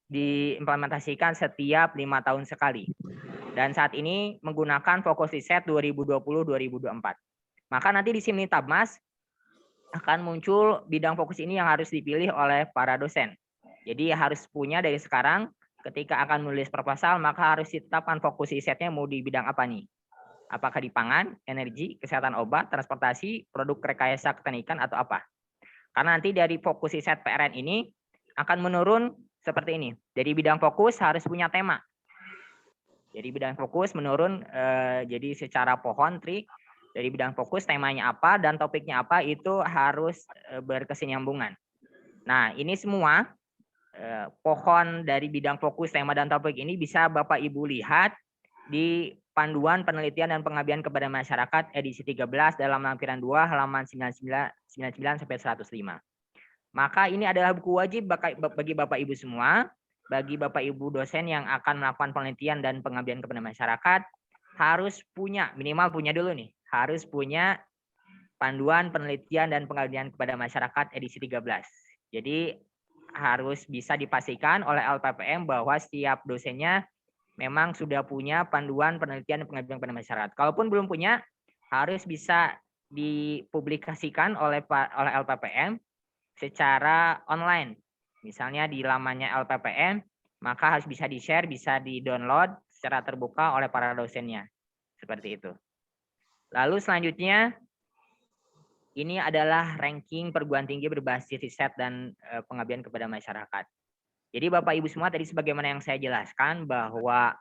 diimplementasikan setiap 5 tahun sekali. Dan saat ini menggunakan fokus riset 2020-2024. Maka nanti di Simnitabmas akan muncul bidang fokus ini yang harus dipilih oleh para dosen. Jadi harus punya dari sekarang, ketika akan menulis proposal, maka harus ditetapkan fokus risetnya mau di bidang apa nih? Apakah di pangan, energi, kesehatan obat, transportasi, produk rekayasa keteknikan, atau apa? Karena nanti dari fokus riset PRN ini akan menurun seperti ini. Jadi bidang fokus harus punya tema. Jadi bidang fokus menurun jadi secara pohon tri. Dari bidang fokus temanya apa dan topiknya apa itu harus berkesinambungan. Nah, ini semua pohon dari bidang fokus, tema dan topik ini bisa Bapak Ibu lihat di Panduan Penelitian dan Pengabdian kepada Masyarakat edisi 13 dalam lampiran 2 halaman 99 sampai 105. Maka ini adalah buku wajib bagi Bapak Ibu semua, bagi Bapak Ibu dosen yang akan melakukan penelitian dan pengabdian kepada masyarakat, harus punya, minimal punya dulu nih, harus punya Panduan Penelitian dan Pengabdian kepada Masyarakat edisi 13. Jadi harus bisa dipastikan oleh LPPM bahwa setiap dosennya memang sudah punya panduan penelitian dan pengabdian kepada masyarakat. Kalaupun belum punya, harus bisa dipublikasikan oleh LPPM secara online. Misalnya di lamannya LPPM, maka harus bisa di-share, bisa di-download secara terbuka oleh para dosennya. Seperti itu. Lalu selanjutnya, ini adalah ranking perguruan tinggi berbasis riset dan pengabdian kepada masyarakat. Jadi Bapak Ibu semua tadi sebagaimana yang saya jelaskan bahwa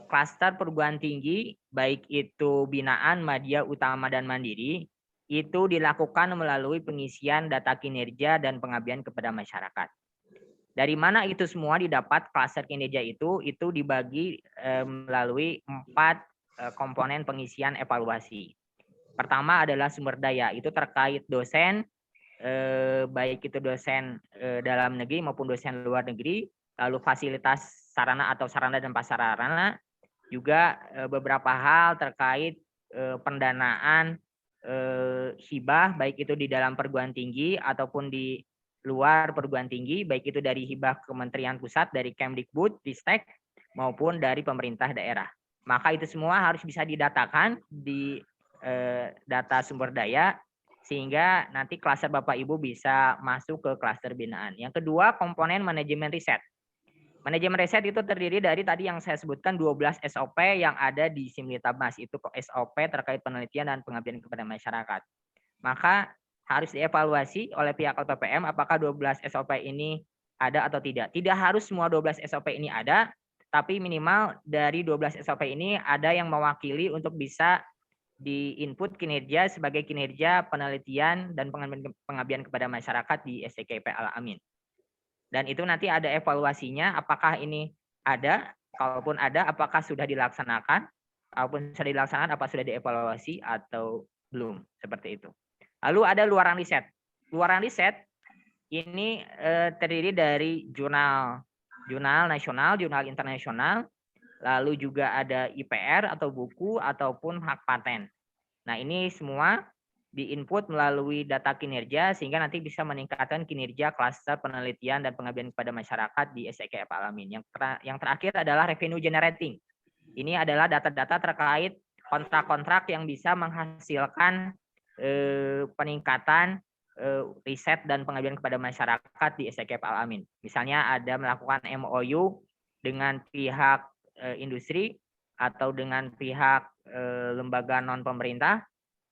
klaster perguruan tinggi baik itu binaan, madya, utama dan mandiri itu dilakukan melalui pengisian data kinerja dan pengabdian kepada masyarakat. Dari mana itu semua didapat klaster kinerja itu dibagi melalui 4 komponen pengisian evaluasi. Pertama adalah sumber daya, itu terkait dosen, baik itu dosen dalam negeri maupun dosen luar negeri, lalu fasilitas sarana atau sarana dan prasarana, juga beberapa hal terkait pendanaan hibah, baik itu di dalam perguruan tinggi ataupun di luar perguruan tinggi, baik itu dari hibah Kementerian Pusat, dari Kemdikbud, Ristek, maupun dari pemerintah daerah. Maka itu semua harus bisa didatakan di data sumber daya, sehingga nanti klaster Bapak Ibu bisa masuk ke klaster binaan. Yang kedua, komponen manajemen riset. Manajemen riset itu terdiri dari tadi yang saya sebutkan 12 SOP yang ada di Simlitabmas. Itu SOP terkait penelitian dan pengabdian kepada masyarakat. Maka harus dievaluasi oleh pihak LPPM apakah 12 SOP ini ada atau tidak. Tidak harus semua 12 SOP ini ada, tapi minimal dari 12 SOP ini ada yang mewakili untuk bisa di input kinerja sebagai kinerja penelitian dan pengabdian kepada masyarakat di STKIP Al-Amin. Dan itu nanti ada evaluasinya apakah ini ada, kalaupun ada apakah sudah dilaksanakan, kalaupun sudah dilaksanakan apa sudah dievaluasi atau belum, seperti itu. Lalu ada luaran riset. Luaran riset ini terdiri dari jurnal nasional, jurnal internasional, lalu juga ada IPR atau buku ataupun hak paten. Nah, ini semua diinput melalui data kinerja sehingga nanti bisa meningkatkan kinerja klaster penelitian dan pengabdian kepada masyarakat di STKIP Al-Amin. Yang terakhir adalah revenue generating. Ini adalah data-data terkait kontrak-kontrak yang bisa menghasilkan peningkatan riset dan pengabdian kepada masyarakat di STKIP Al-Amin. Misalnya ada melakukan MOU dengan pihak industri atau dengan pihak lembaga non pemerintah,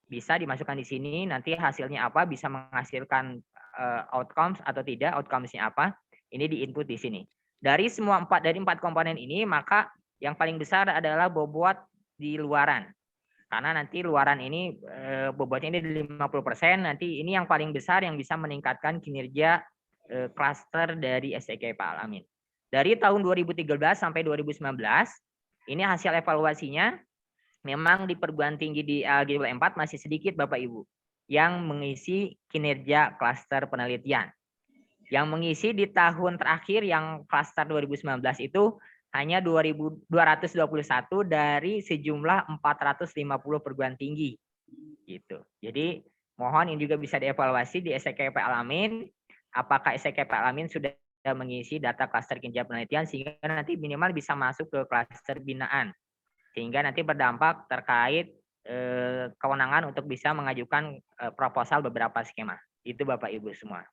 bisa dimasukkan di sini, nanti hasilnya apa, bisa menghasilkan outcomes atau tidak, outcomes-nya apa, ini diinput di sini. Dari empat komponen ini, maka yang paling besar adalah bobot di luaran. Karena nanti luaran ini bobotnya ini 50%, nanti ini yang paling besar yang bisa meningkatkan kinerja klaster dari STKIP Al-Amin. Dari tahun 2013 sampai 2019, ini hasil evaluasinya memang di perguruan tinggi di LGW 4 masih sedikit Bapak Ibu yang mengisi kinerja klaster penelitian. Yang mengisi di tahun terakhir yang klaster 2019 itu hanya 2.221 dari sejumlah 450 perguruan tinggi. Gitu. Jadi mohon ini juga bisa dievaluasi di STKIP Al-Amin. Apakah STKIP Al-Amin sudah mengisi data klaster kinerja penelitian sehingga nanti minimal bisa masuk ke klaster binaan. Sehingga nanti berdampak terkait kewenangan untuk bisa mengajukan proposal beberapa skema. Itu Bapak Ibu semua.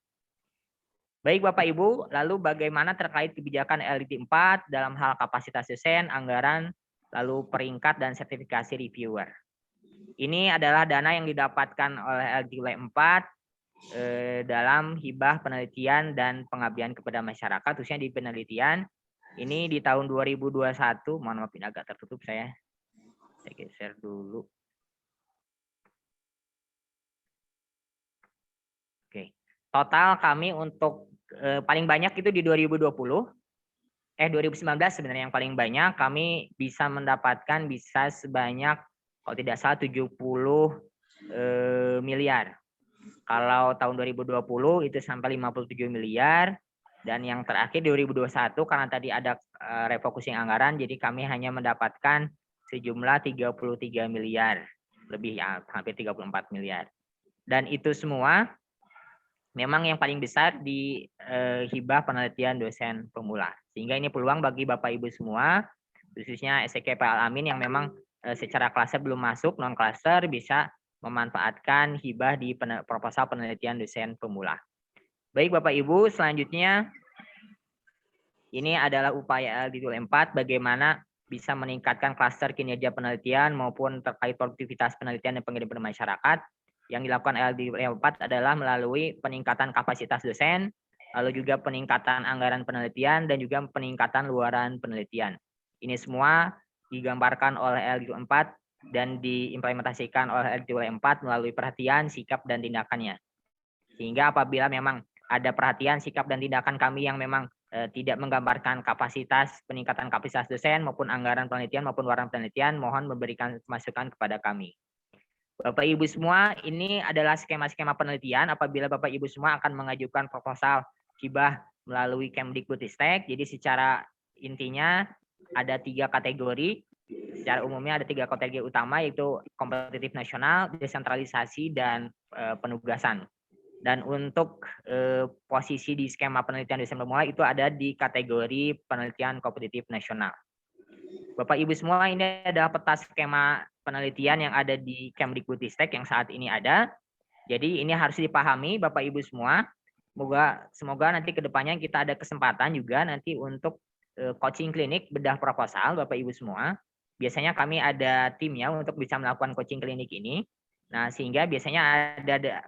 Baik Bapak Ibu, lalu bagaimana terkait kebijakan LDT 4 dalam hal kapasitas dosen, anggaran, lalu peringkat dan sertifikasi reviewer. Ini adalah dana yang didapatkan oleh LDT 4 dalam hibah penelitian dan pengabdian kepada masyarakat, khususnya di penelitian. Ini di tahun 2021, mohon maaf ini agak tertutup saya geser dulu. Oke, total kami untuk paling banyak itu di 2019 sebenarnya yang paling banyak kami bisa mendapatkan bisa sebanyak kalau tidak salah 70 miliar. Kalau tahun 2020 itu sampai 57 miliar. Dan yang terakhir 2021 karena tadi ada refocusing anggaran, jadi kami hanya mendapatkan sejumlah 33 miliar, lebih ya, hampir 34 miliar. Dan itu semua memang yang paling besar di hibah penelitian dosen pemula. Sehingga ini peluang bagi Bapak Ibu semua, khususnya STKIP Al-Amin yang memang secara klaster belum masuk, non-klaster bisa memanfaatkan hibah di proposal penelitian dosen pemula. Baik Bapak Ibu, selanjutnya ini adalah upaya LDT 4 bagaimana bisa meningkatkan klaster kinerja penelitian maupun terkait produktivitas penelitian dan pengabdian masyarakat. Yang dilakukan LDT 4 adalah melalui peningkatan kapasitas dosen, lalu juga peningkatan anggaran penelitian dan juga peningkatan luaran penelitian. Ini semua digambarkan oleh LDT 4 dan diimplementasikan oleh LDT 4 melalui perhatian, sikap dan tindakannya. Sehingga apabila memang ada perhatian, sikap dan tindakan kami yang memang tidak menggambarkan peningkatan kapasitas dosen maupun anggaran penelitian maupun luaran penelitian, mohon memberikan masukan kepada kami. Bapak Ibu semua, ini adalah skema-skema penelitian apabila Bapak Ibu semua akan mengajukan proposal hibah melalui Kemdikbudristek. Jadi secara intinya ada 3 kategori. Secara umumnya ada 3 kategori utama, yaitu kompetitif nasional, desentralisasi, dan penugasan. Dan untuk posisi di skema penelitian dosen pemula itu ada di kategori penelitian kompetitif nasional. Bapak Ibu semua, ini adalah peta skema penelitian yang ada di Kemdikbudristek yang saat ini ada. Jadi ini harus dipahami Bapak Ibu semua. Semoga nanti kedepannya kita ada kesempatan juga nanti untuk coaching klinik bedah proposal Bapak Ibu semua. Biasanya kami ada timnya untuk bisa melakukan coaching klinik ini. Nah, sehingga biasanya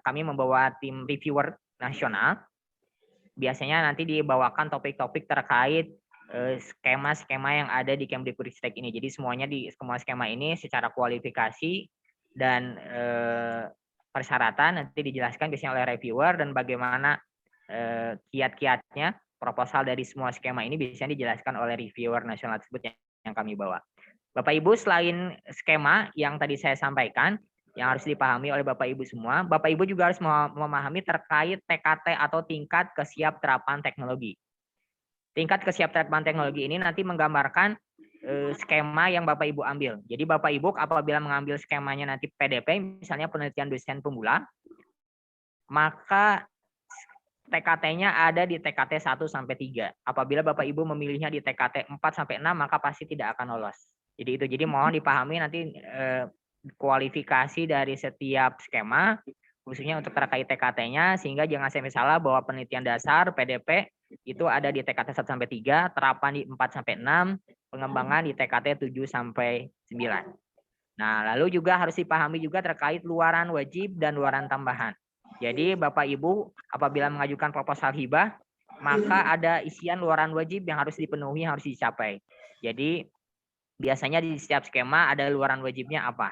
kami membawa tim reviewer nasional. Biasanya nanti dibawakan topik-topik terkait skema-skema yang ada di Kemdikbudristek ini. Jadi semuanya di semua skema ini secara kualifikasi dan persyaratan nanti dijelaskan biasanya oleh reviewer, dan bagaimana kiat-kiatnya proposal dari semua skema ini biasanya dijelaskan oleh reviewer nasional tersebut yang kami bawa. Bapak Ibu, selain skema yang tadi saya sampaikan, yang harus dipahami oleh Bapak Ibu semua, Bapak Ibu juga harus memahami terkait TKT atau tingkat kesiapterapan teknologi. Tingkat kesiapterapan teknologi ini nanti menggambarkan skema yang Bapak Ibu ambil. Jadi Bapak Ibu apabila mengambil skemanya nanti PDP, misalnya penelitian dosen pemula, maka TKT-nya ada di TKT 1 sampai 3. Apabila Bapak Ibu memilihnya di TKT 4 sampai 6, maka pasti tidak akan lolos. Jadi itu. Jadi mohon dipahami nanti kualifikasi dari setiap skema, khususnya untuk terkait TKT-nya, sehingga jangan sampai salah bahwa penelitian dasar PDP itu ada di TKT 1 sampai 3, terapan di 4 sampai 6, pengembangan di TKT 7 sampai 9. Nah, lalu juga harus dipahami juga terkait luaran wajib dan luaran tambahan. Jadi Bapak Ibu apabila mengajukan proposal hibah, maka ada isian luaran wajib yang harus dipenuhi, harus dicapai. Jadi biasanya di setiap skema ada luaran wajibnya apa.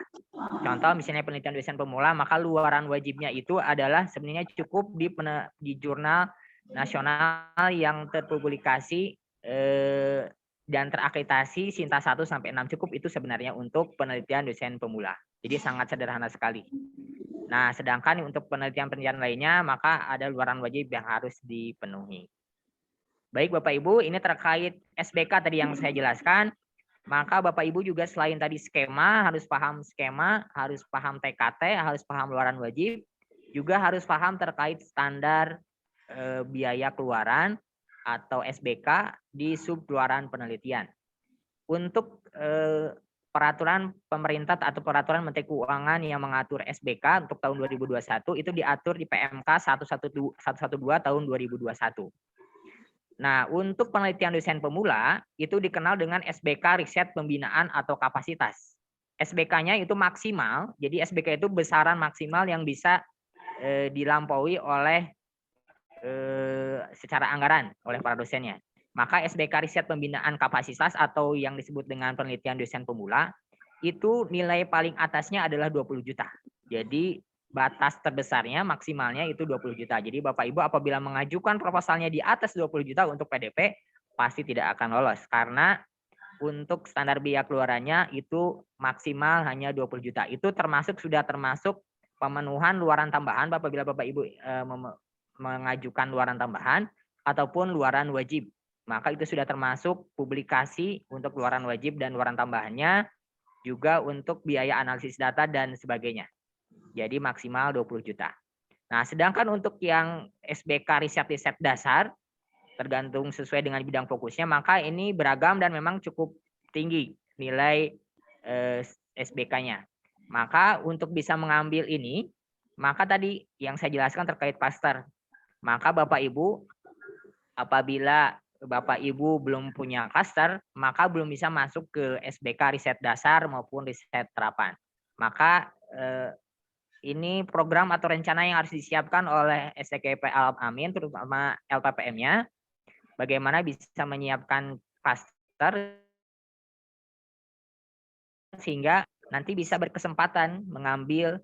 Contoh misalnya penelitian dosen pemula, maka luaran wajibnya itu adalah sebenarnya cukup di jurnal nasional yang terpublikasi dan terakreditasi Sinta 1 sampai 6, cukup itu sebenarnya untuk penelitian dosen pemula. Jadi sangat sederhana sekali. Nah, sedangkan untuk penelitian-penelitian lainnya maka ada luaran wajib yang harus dipenuhi. Baik Bapak Ibu, ini terkait SBK tadi yang saya jelaskan. Maka Bapak Ibu juga selain tadi skema, harus paham skema, harus paham TKT, harus paham luaran wajib, juga harus paham terkait standar biaya keluaran atau SBK di sub luaran penelitian. Untuk peraturan pemerintah atau peraturan Menteri Keuangan yang mengatur SBK untuk tahun 2021 itu diatur di PMK 112 tahun 2021. Nah, untuk penelitian dosen pemula itu dikenal dengan SBK riset pembinaan atau kapasitas. SBK-nya itu maksimal, jadi SBK itu besaran maksimal yang bisa dilampaui oleh secara anggaran oleh para dosennya. Maka SBK riset pembinaan kapasitas atau yang disebut dengan penelitian dosen pemula itu nilai paling atasnya adalah 20 juta. Jadi batas terbesarnya maksimalnya itu 20 juta. Jadi Bapak Ibu apabila mengajukan proposalnya di atas 20 juta untuk PDP pasti tidak akan lolos karena untuk standar biaya keluarannya itu maksimal hanya 20 juta. Itu sudah termasuk pemenuhan luaran tambahan apabila Bapak Ibu mengajukan luaran tambahan ataupun luaran wajib. Maka itu sudah termasuk publikasi untuk luaran wajib dan luaran tambahannya, juga untuk biaya analisis data dan sebagainya. Jadi maksimal 20 juta. Nah, sedangkan untuk yang SBK riset dasar, tergantung sesuai dengan bidang fokusnya, maka ini beragam dan memang cukup tinggi nilai SBK-nya. Maka untuk bisa mengambil ini, maka tadi yang saya jelaskan terkait klaster. Maka Bapak Ibu, apabila Bapak Ibu belum punya klaster, maka belum bisa masuk ke SBK riset dasar maupun riset terapan. Maka ini program atau rencana yang harus disiapkan oleh STKP Al-Amin, terutama LPPM-nya, bagaimana bisa menyiapkan klaster sehingga nanti bisa berkesempatan mengambil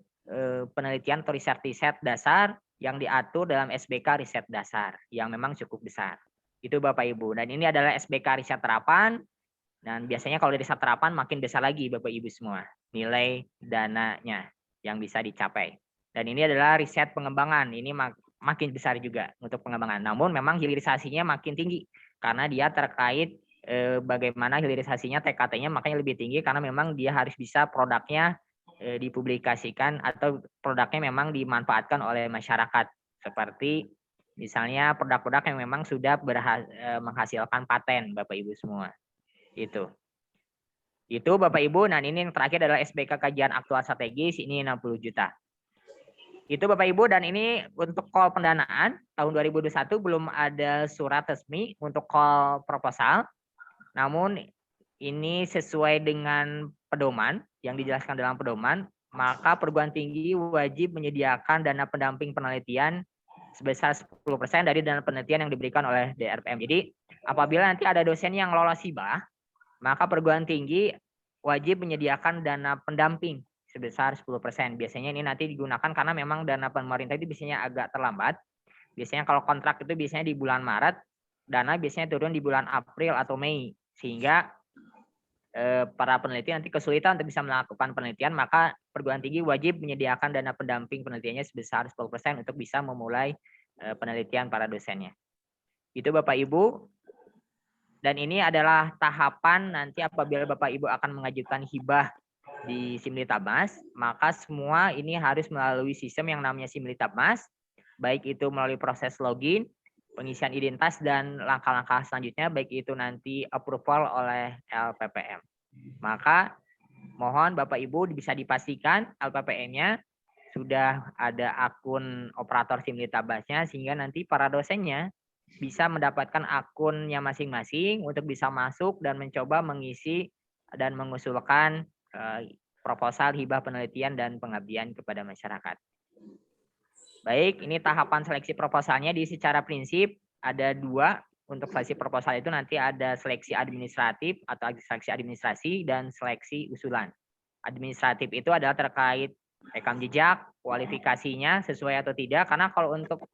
penelitian atau riset dasar yang diatur dalam SBK riset dasar yang memang cukup besar. Itu Bapak Ibu. Dan ini adalah SBK riset terapan. Dan biasanya kalau dari riset terapan makin besar lagi Bapak Ibu semua nilai dananya yang bisa dicapai. Dan ini adalah riset pengembangan. Ini makin besar juga untuk pengembangan. Namun memang hilirisasinya makin tinggi karena dia terkait bagaimana hilirisasinya TKT-nya makanya lebih tinggi karena memang dia harus bisa produknya dipublikasikan atau produknya memang dimanfaatkan oleh masyarakat. Seperti misalnya produk-produk yang memang sudah menghasilkan paten Bapak Ibu semua. Itu Bapak Ibu. Nah ini yang terakhir adalah SBK kajian aktual strategis, ini 60 juta. Itu Bapak Ibu, dan ini untuk call pendanaan tahun 2021 belum ada surat resmi untuk call proposal. Namun ini sesuai dengan pedoman yang dijelaskan dalam pedoman, maka perguruan tinggi wajib menyediakan dana pendamping penelitian sebesar 10% dari dana penelitian yang diberikan oleh DRPM. Jadi apabila nanti ada dosen yang lolos hibah, maka perguruan tinggi wajib menyediakan dana pendamping sebesar 10%. Biasanya ini nanti digunakan karena memang dana pemerintah itu biasanya agak terlambat. Biasanya kalau kontrak itu biasanya di bulan Maret, dana biasanya turun di bulan April atau Mei. Sehingga para peneliti nanti kesulitan untuk bisa melakukan penelitian, maka perguruan tinggi wajib menyediakan dana pendamping penelitiannya sebesar 10% untuk bisa memulai penelitian para dosennya. Itu Bapak Ibu. Dan ini adalah tahapan nanti apabila Bapak Ibu akan mengajukan hibah di Simlitabmas, maka semua ini harus melalui sistem yang namanya Simlitabmas, baik itu melalui proses login, pengisian identitas, dan langkah-langkah selanjutnya, baik itu nanti approval oleh LPPM. Maka mohon Bapak Ibu bisa dipastikan LPPM-nya sudah ada akun operator Simlitabmasnya, sehingga nanti para dosennya bisa mendapatkan akunnya masing-masing untuk bisa masuk dan mencoba mengisi dan mengusulkan proposal hibah penelitian dan pengabdian kepada masyarakat. Baik, ini tahapan seleksi proposalnya di secara prinsip ada 2. Untuk seleksi proposal itu nanti ada seleksi administratif atau seleksi administrasi dan seleksi usulan. Administratif itu adalah terkait rekam jejak, kualifikasinya sesuai atau tidak, karena kalau untuk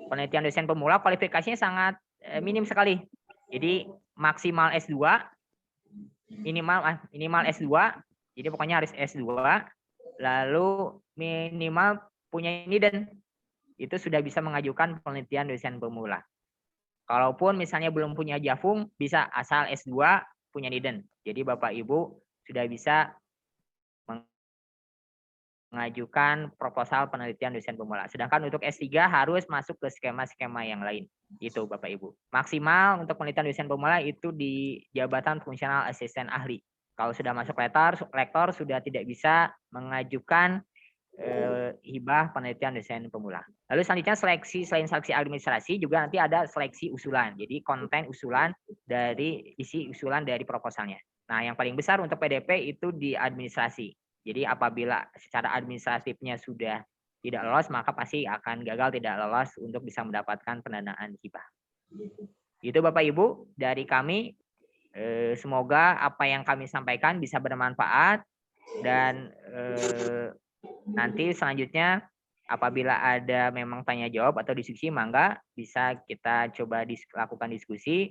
penelitian dosen pemula kualifikasinya sangat minim sekali. Jadi maksimal S2, minimal S2, jadi pokoknya harus S2, lalu minimal punya NIDEN, itu sudah bisa mengajukan penelitian dosen pemula. Kalaupun misalnya belum punya Jafung, bisa asal S2 punya NIDEN. Jadi Bapak Ibu sudah bisa mengajukan proposal penelitian dosen pemula. Sedangkan untuk S3 harus masuk ke skema-skema yang lain. Itu Bapak Ibu. Maksimal untuk penelitian dosen pemula itu di jabatan fungsional asisten ahli. Kalau sudah masuk lektor sudah tidak bisa mengajukan hibah penelitian dosen pemula. Lalu selanjutnya seleksi, selain seleksi administrasi juga nanti ada seleksi usulan. Jadi konten usulan dari isi usulan dari proposalnya. Nah, yang paling besar untuk PDP itu di administrasi. Jadi apabila secara administratifnya sudah tidak lolos, maka pasti akan gagal tidak lolos untuk bisa mendapatkan pendanaan hibah. Itu Bapak Ibu dari kami. Semoga apa yang kami sampaikan bisa bermanfaat, dan nanti selanjutnya apabila ada memang tanya jawab atau diskusi, mangga bisa kita coba lakukan diskusi.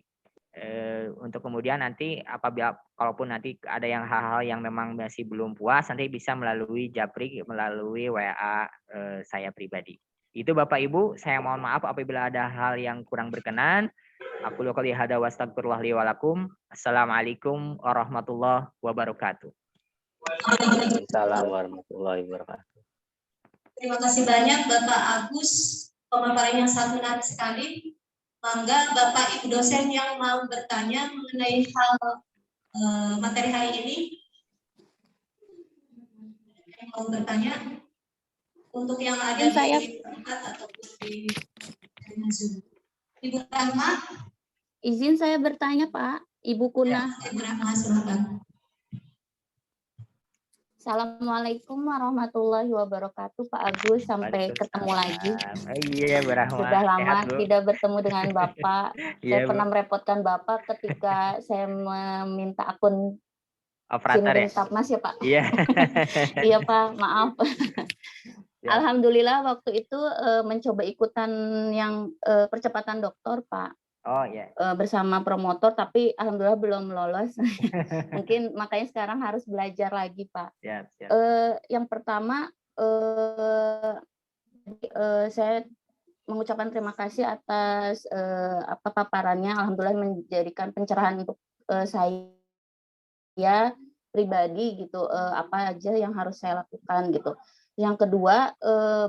Untuk kemudian nanti apabila kalaupun nanti ada yang hal-hal yang memang masih belum puas, nanti bisa melalui Japri, melalui WA saya pribadi. Itu Bapak Ibu, saya mohon maaf apabila ada hal yang kurang berkenan. Aku qouli hadza wa astagfirullah li wa lakum. Assalamualaikum warahmatullahi wabarakatuh. Waalaikumsalam warahmatullahi wabarakatuh. Terima kasih banyak Bapak Agus, pemaparan yang sangat menarik sekali. Mangga Bapak Ibu dosen yang mau bertanya mengenai hal materi hari ini, yang mau bertanya, untuk yang ada di tempat ataupun di Zoom. Ibu Rahma. Izin saya bertanya Pak, Ibu Kuna. Ibu Rahma, silakan. Assalamualaikum warahmatullahi wabarakatuh Pak Agus, sampai ketemu lagi. Iya, Berahma. Sudah lama tidak bertemu dengan Bapak. Saya pernah Bu. merepotkan Bapak ketika saya meminta akun Operator ya? Simlitabmas ya Pak. Iya. Iya Pak, maaf. Ya. Alhamdulillah waktu itu mencoba ikutan yang percepatan doktor Pak. Oh ya. Bersama promotor, tapi alhamdulillah belum lolos. Mungkin makanya sekarang harus belajar lagi, Pak. Siap, siap. Yang pertama, saya mengucapkan terima kasih atas paparannya. Alhamdulillah menjadikan pencerahan untuk saya pribadi gitu, apa aja yang harus saya lakukan gitu. Yang kedua,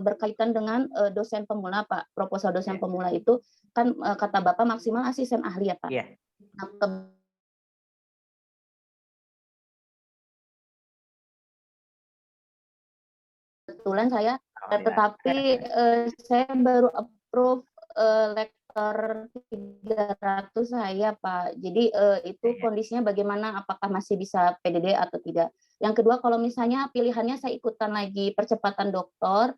berkaitan dengan dosen pemula, Pak. Proposal dosen pemula itu kan kata Bapak maksimal asisten ahli ya, Pak. Iya. Nah, kebetulan saya, tetapi saya baru approve lektor 300 saya, Pak. Jadi itu kondisinya bagaimana, apakah masih bisa PDD atau tidak. Yang kedua, kalau misalnya pilihannya saya ikutan lagi percepatan doktor,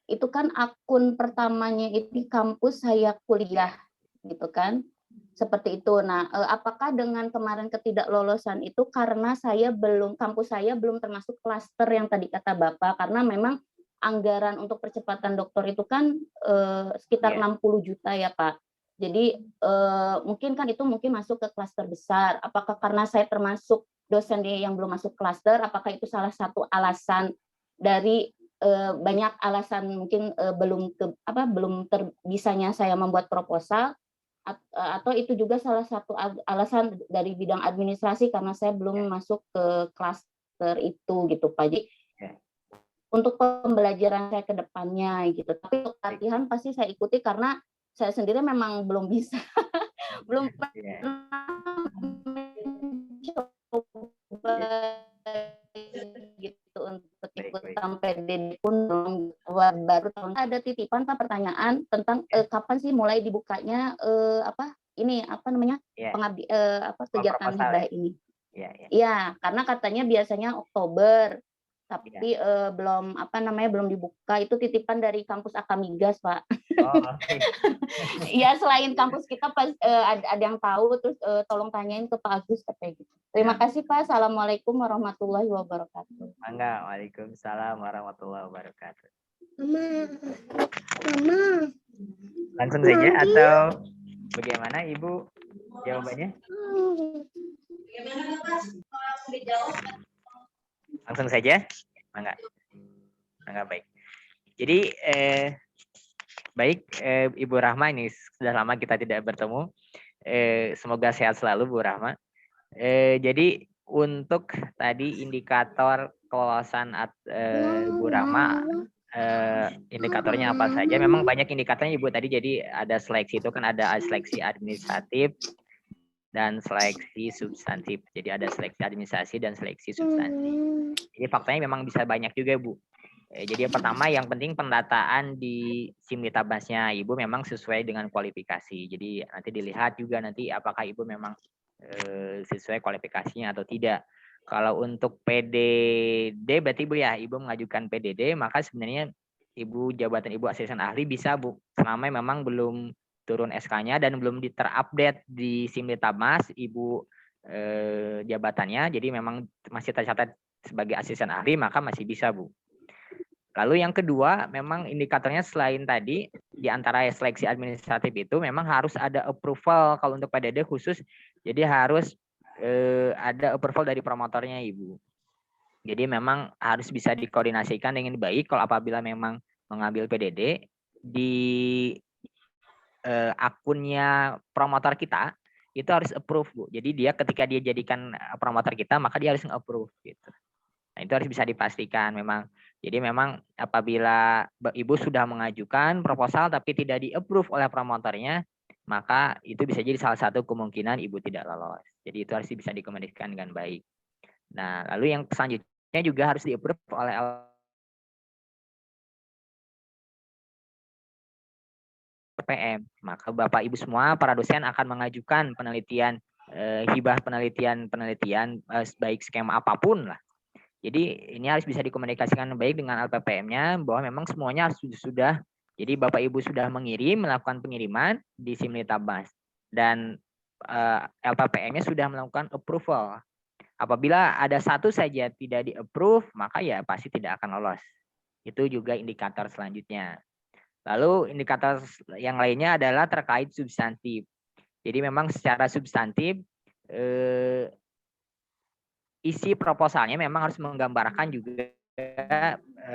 itu kan akun pertamanya itu di kampus saya kuliah, gitu kan. Seperti itu. Nah, apakah dengan kemarin ketidaklolosan itu karena kampus saya belum termasuk klaster yang tadi kata Bapak, karena memang anggaran untuk percepatan doktor itu kan sekitar 60 juta ya, Pak. Jadi mungkin kan itu masuk ke klaster besar. Apakah karena saya termasuk dosen yang belum masuk klaster, apakah itu salah satu alasan dari banyak alasan mungkin belum terbisanya saya membuat proposal, atau itu juga salah satu alasan dari bidang administrasi karena saya belum masuk ke klaster itu gitu, Pak. Jadi untuk pembelajaran saya ke depannya gitu. Tapi untuk latihan pasti saya ikuti karena saya sendiri memang belum bisa, belum pernah mencoba gitu untuk ikutan PDD pun baru tahun. Ada titipan Pak, pertanyaan tentang kapan sih mulai dibukanya kegiatan hibah ini. Iya, karena katanya biasanya Oktober, tapi belum dibuka. Itu titipan dari kampus Akamigas, Pak. Iya, selain kampus kita ada yang tahu, terus tolong tanyain ke Pak Agus kayak gitu. Terima kasih, Pak. Assalamualaikum warahmatullahi wabarakatuh. Waalaikumsalam warahmatullahi wabarakatuh. Mama. Langsung saja atau bagaimana Ibu jawabannya? Bagaimana Bapak? Langsung dijawab. Langsung saja? Enggak baik. Jadi baik, Ibu Rahma, ini sudah lama kita tidak bertemu. Semoga sehat selalu Bu Rahma. Jadi untuk tadi indikator kelolosan Bu Rahma, indikatornya apa saja? Memang banyak indikatornya Ibu tadi. Jadi ada seleksi, itu kan ada seleksi administratif dan seleksi substantif. Jadi ada seleksi administrasi dan seleksi substantif. Jadi faktanya memang bisa banyak juga Bu. Jadi yang pertama, yang penting pendataan di Simlitabasnya Ibu memang sesuai dengan kualifikasi. Jadi nanti dilihat juga nanti apakah Ibu memang sesuai kualifikasinya atau tidak. Kalau untuk PDD berarti Bu ya, Ibu mengajukan PDD, maka sebenarnya Ibu jabatan Ibu asisten ahli bisa Bu, selama memang belum turun SK-nya dan belum terupdate di Simlitabas Ibu jabatannya, jadi memang masih tercatat sebagai asisten ahli, maka masih bisa Bu. Lalu yang kedua, memang indikatornya selain tadi, di antara seleksi administratif itu memang harus ada approval kalau untuk PDD khusus, jadi harus ada approval dari promotornya Ibu. Jadi memang harus bisa dikoordinasikan dengan baik kalau apabila memang mengambil PDD di akunnya promotor kita, itu harus approve Bu. Jadi dia ketika dia jadikan promotor kita, maka dia harus nge-approve gitu. Nah, itu harus bisa dipastikan memang. Jadi memang apabila Ibu sudah mengajukan proposal tapi tidak di-approve oleh promotornya, maka itu bisa jadi salah satu kemungkinan Ibu tidak lolos. Jadi itu harus bisa dikomunikasikan dengan baik. Nah, lalu yang selanjutnya juga harus di-approve oleh LPM. Maka Bapak Ibu semua para dosen akan mengajukan penelitian hibah penelitian baik skema apapun lah. Jadi ini harus bisa dikomunikasikan baik dengan LPPM-nya bahwa memang semuanya sudah. Jadi Bapak Ibu sudah melakukan pengiriman di Simlitabas dan LPPM-nya sudah melakukan approval. Apabila ada satu saja tidak di-approve, maka ya pasti tidak akan lolos. Itu juga indikator selanjutnya. Lalu indikator yang lainnya adalah terkait substantif. Jadi memang secara substantif isi proposalnya memang harus menggambarkan juga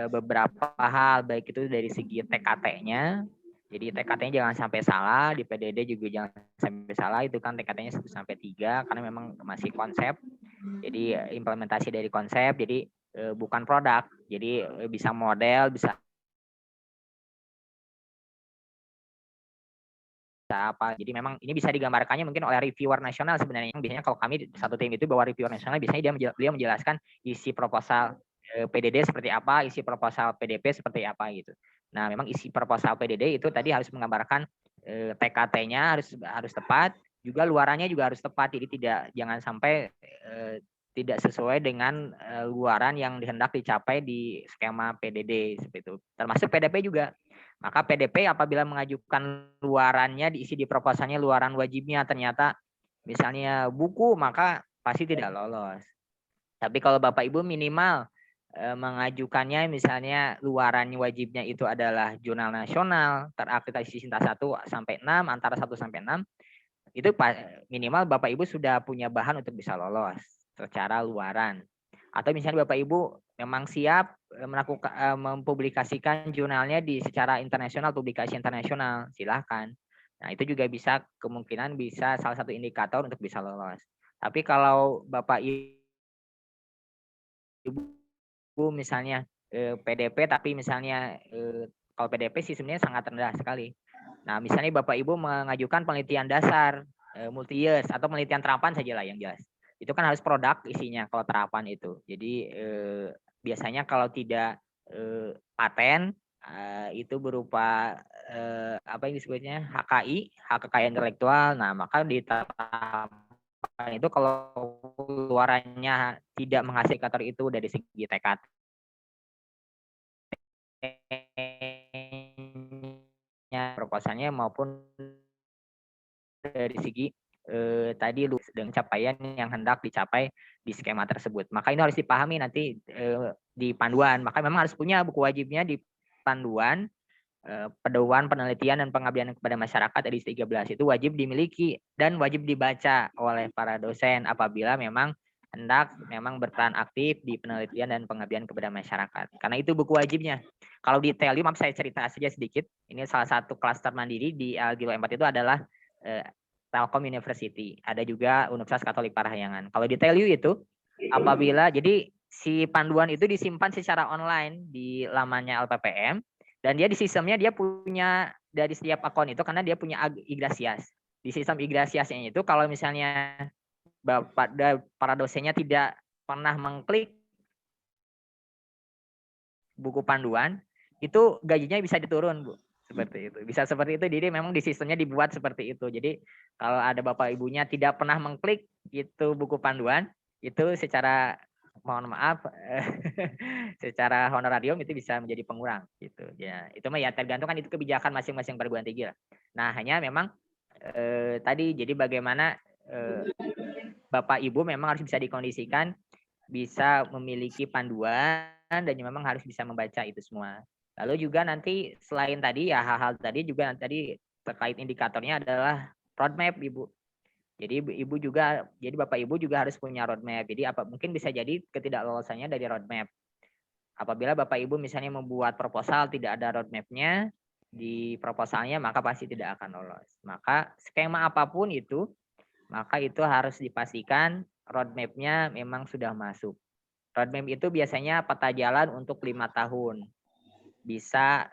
beberapa hal, baik itu dari segi TKT-nya. Jadi TKT-nya jangan sampai salah, di PDD juga jangan sampai salah, itu kan TKT-nya 1-3 karena memang masih konsep. Jadi implementasi dari konsep, jadi bukan produk. Jadi bisa model, bisa apa. Jadi memang ini bisa digambarkannya mungkin oleh reviewer nasional sebenarnya. Biasanya kalau kami satu tim itu bawa reviewer nasional, biasanya beliau menjelaskan isi proposal PDD seperti apa, isi proposal PDP seperti apa gitu. Nah, memang isi proposal PDD itu tadi harus menggambarkan TKT-nya harus tepat, juga luarannya juga harus tepat. Jadi jangan sampai tidak sesuai dengan luaran yang hendak dicapai di skema PDD seperti itu. Termasuk PDP juga. Maka PDP apabila mengajukan luarannya diisi di proposalnya luaran wajibnya ternyata misalnya buku, maka pasti tidak lolos. Tapi kalau Bapak Ibu minimal mengajukannya misalnya luaran wajibnya itu adalah jurnal nasional terakreditasi Sinta 1-6, antara 1-6, itu minimal Bapak Ibu sudah punya bahan untuk bisa lolos secara luaran. Atau misalnya Bapak Ibu memang siap melakukan mempublikasikan jurnalnya di secara internasional, publikasi internasional, silahkan. Nah, itu juga bisa kemungkinan bisa salah satu indikator untuk bisa lolos. Tapi kalau Bapak Ibu misalnya PDP, tapi misalnya kalau PDP sih sebenarnya sangat rendah sekali. Nah, misalnya Bapak Ibu mengajukan penelitian dasar multi years atau penelitian terapan saja lah yang jelas. Itu kan harus produk isinya kalau terapan itu. Jadi biasanya kalau tidak paten itu berupa apa yang disebutnya HKI, hak kekayaan intelektual. Nah, maka di terapan itu kalau luarannya tidak menghasilkan indikator itu dari segi TKT proposalnya maupun dari segi tadi dengan capaian yang hendak dicapai di skema tersebut. Maka ini harus dipahami nanti di panduan. Maka memang harus punya buku wajibnya di panduan pedoman penelitian dan pengabdian kepada masyarakat edisi 13 itu wajib dimiliki dan wajib dibaca oleh para dosen apabila memang hendak memang berperan aktif di penelitian dan pengabdian kepada masyarakat. Karena itu buku wajibnya. Kalau di TLU, maaf saya cerita saja sedikit. Ini salah satu klaster mandiri di Algilo 4 itu adalah Telkom University. Ada juga Universitas Katolik Parahyangan. Kalau di TLU itu apabila jadi si panduan itu disimpan secara online di lamannya LPPM dan dia di sistemnya dia punya dari setiap akun itu karena dia punya Igrasias. Di sistem Igrasiasnya itu kalau misalnya para dosennya tidak pernah mengklik buku panduan, itu gajinya bisa diturun, Bu. Seperti itu. Bisa seperti itu. Jadi memang di sistemnya dibuat seperti itu. Jadi kalau ada Bapak Ibunya tidak pernah mengklik itu buku panduan, itu secara mohon maaf secara honorarium itu bisa menjadi pengurang gitu. Ya, itu mah ya tergantung kan itu kebijakan masing-masing perguruan tinggi lah. Nah, hanya memang tadi jadi bagaimana Bapak Ibu memang harus bisa dikondisikan bisa memiliki panduan dan memang harus bisa membaca itu semua. Lalu juga nanti selain tadi ya hal-hal tadi juga tadi terkait indikatornya adalah roadmap Ibu. Jadi Ibu juga jadi Bapak Ibu juga harus punya roadmap. Jadi apa mungkin bisa jadi ketidaklolosannya dari roadmap. Apabila Bapak Ibu misalnya membuat proposal tidak ada roadmap-nya di proposalnya maka pasti tidak akan lolos. Maka skema apapun itu maka itu harus dipastikan roadmap-nya memang sudah masuk. Roadmap itu biasanya peta jalan untuk 5 tahun. Bisa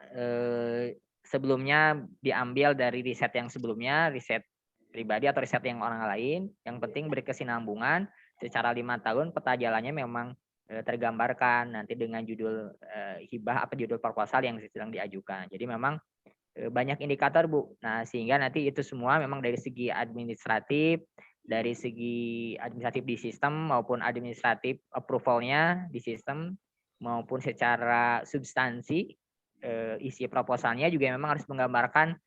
sebelumnya diambil dari riset yang sebelumnya, riset pribadi atau riset yang orang lain. Yang penting berkesinambungan. Secara 5 tahun peta jalannya memang tergambarkan nanti dengan judul hibah apa judul proposal yang sedang diajukan. Jadi memang banyak indikator Bu. Nah sehingga nanti itu semua memang dari segi administratif, dari segi administratif di sistem maupun administratif approval-nya di sistem maupun secara substansi isi proposalnya juga memang harus menggambarkan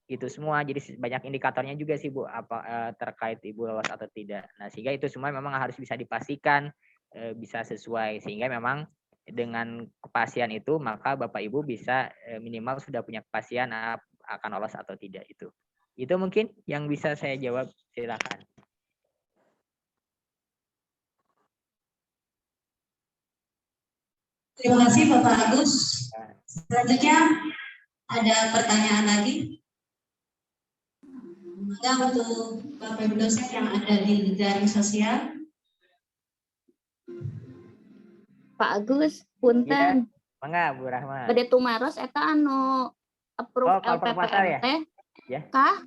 itu semua. Jadi banyak indikatornya juga sih Bu apa terkait Ibu lolos atau tidak. Nah sehingga itu semua memang harus bisa dipastikan bisa sesuai sehingga memang dengan kepastian itu maka Bapak Ibu bisa minimal sudah punya kepastian akan lolos atau tidak itu. Itu mungkin yang bisa saya jawab, silakan. Terima kasih Bapak Agus. Selanjutnya ada pertanyaan lagi. Maka untuk Bapak Ibu dosen yang ada di daring sosial. Pak Agus, punten. Mangga Bu Rahma. Bade tumaros eta anu approve kalau proposal ya? LPPM Ya. Kah?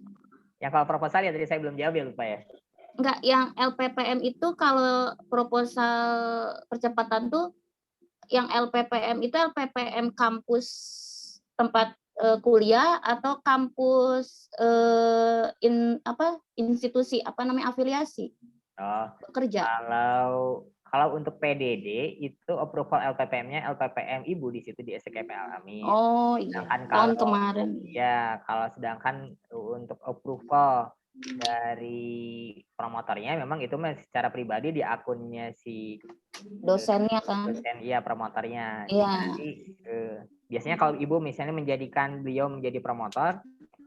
Yang kalau proposal ya tadi saya belum jawab ya lupa ya. Enggak, yang LPPM itu kalau proposal percepatan tuh yang LPPM itu LPPM kampus tempat kuliah atau kampus institusi afiliasi kerja. Kalau untuk PDD itu approval LPPM-nya LPPM Ibu di situ di SKP Al-Amin. Oh iya. Tahun kemarin. Ya, kalau sedangkan untuk approval dari promotornya memang itu secara pribadi di akunnya si dosennya kan. Dosen, iya, promotornya. Iya. Jadi biasanya kalau Ibu misalnya menjadikan beliau menjadi promotor,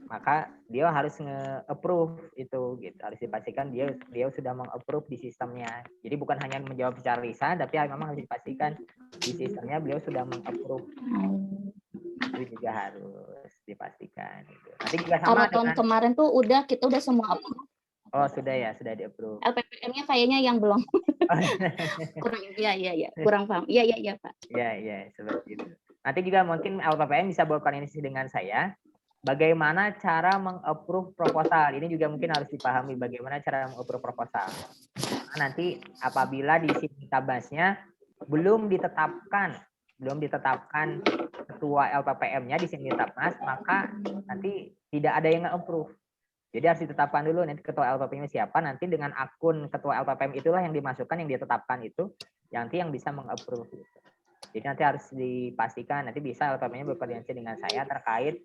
maka dia harus nge-approve itu gitu. Harus dipastikan dia sudah meng-approve di sistemnya. Jadi bukan hanya menjawab secara lisan, tapi memang harus dipastikan di sistemnya beliau sudah meng-approve. Itu juga harus dipastikan gitu. Nanti juga sama kalau tahun kemarin tuh kita udah semua approve. Oh, sudah ya, sudah di-approve. LPPM-nya kayaknya yang belum. Kurang, iya. Kurang paham. Iya, Pak. Iya, seperti itu. Nanti juga mungkin LPPM bisa berkoordinasi dengan saya. Bagaimana cara meng-approve proposal? Ini juga mungkin harus dipahami bagaimana cara meng-approve proposal. Nah, nanti apabila di Sivitabasnya belum ditetapkan ketua LPPM-nya di Sivitabas, maka nanti tidak ada yang nge-approve. Jadi harus ditetapkan dulu nanti ketua LPPM-nya siapa, nanti dengan akun ketua LPPM itulah yang dimasukkan, yang ditetapkan itu, nanti yang bisa meng-approve. Gitu. Jadi nanti harus dipastikan, nanti bisa LPPM-nya berkoordinasi dengan saya terkait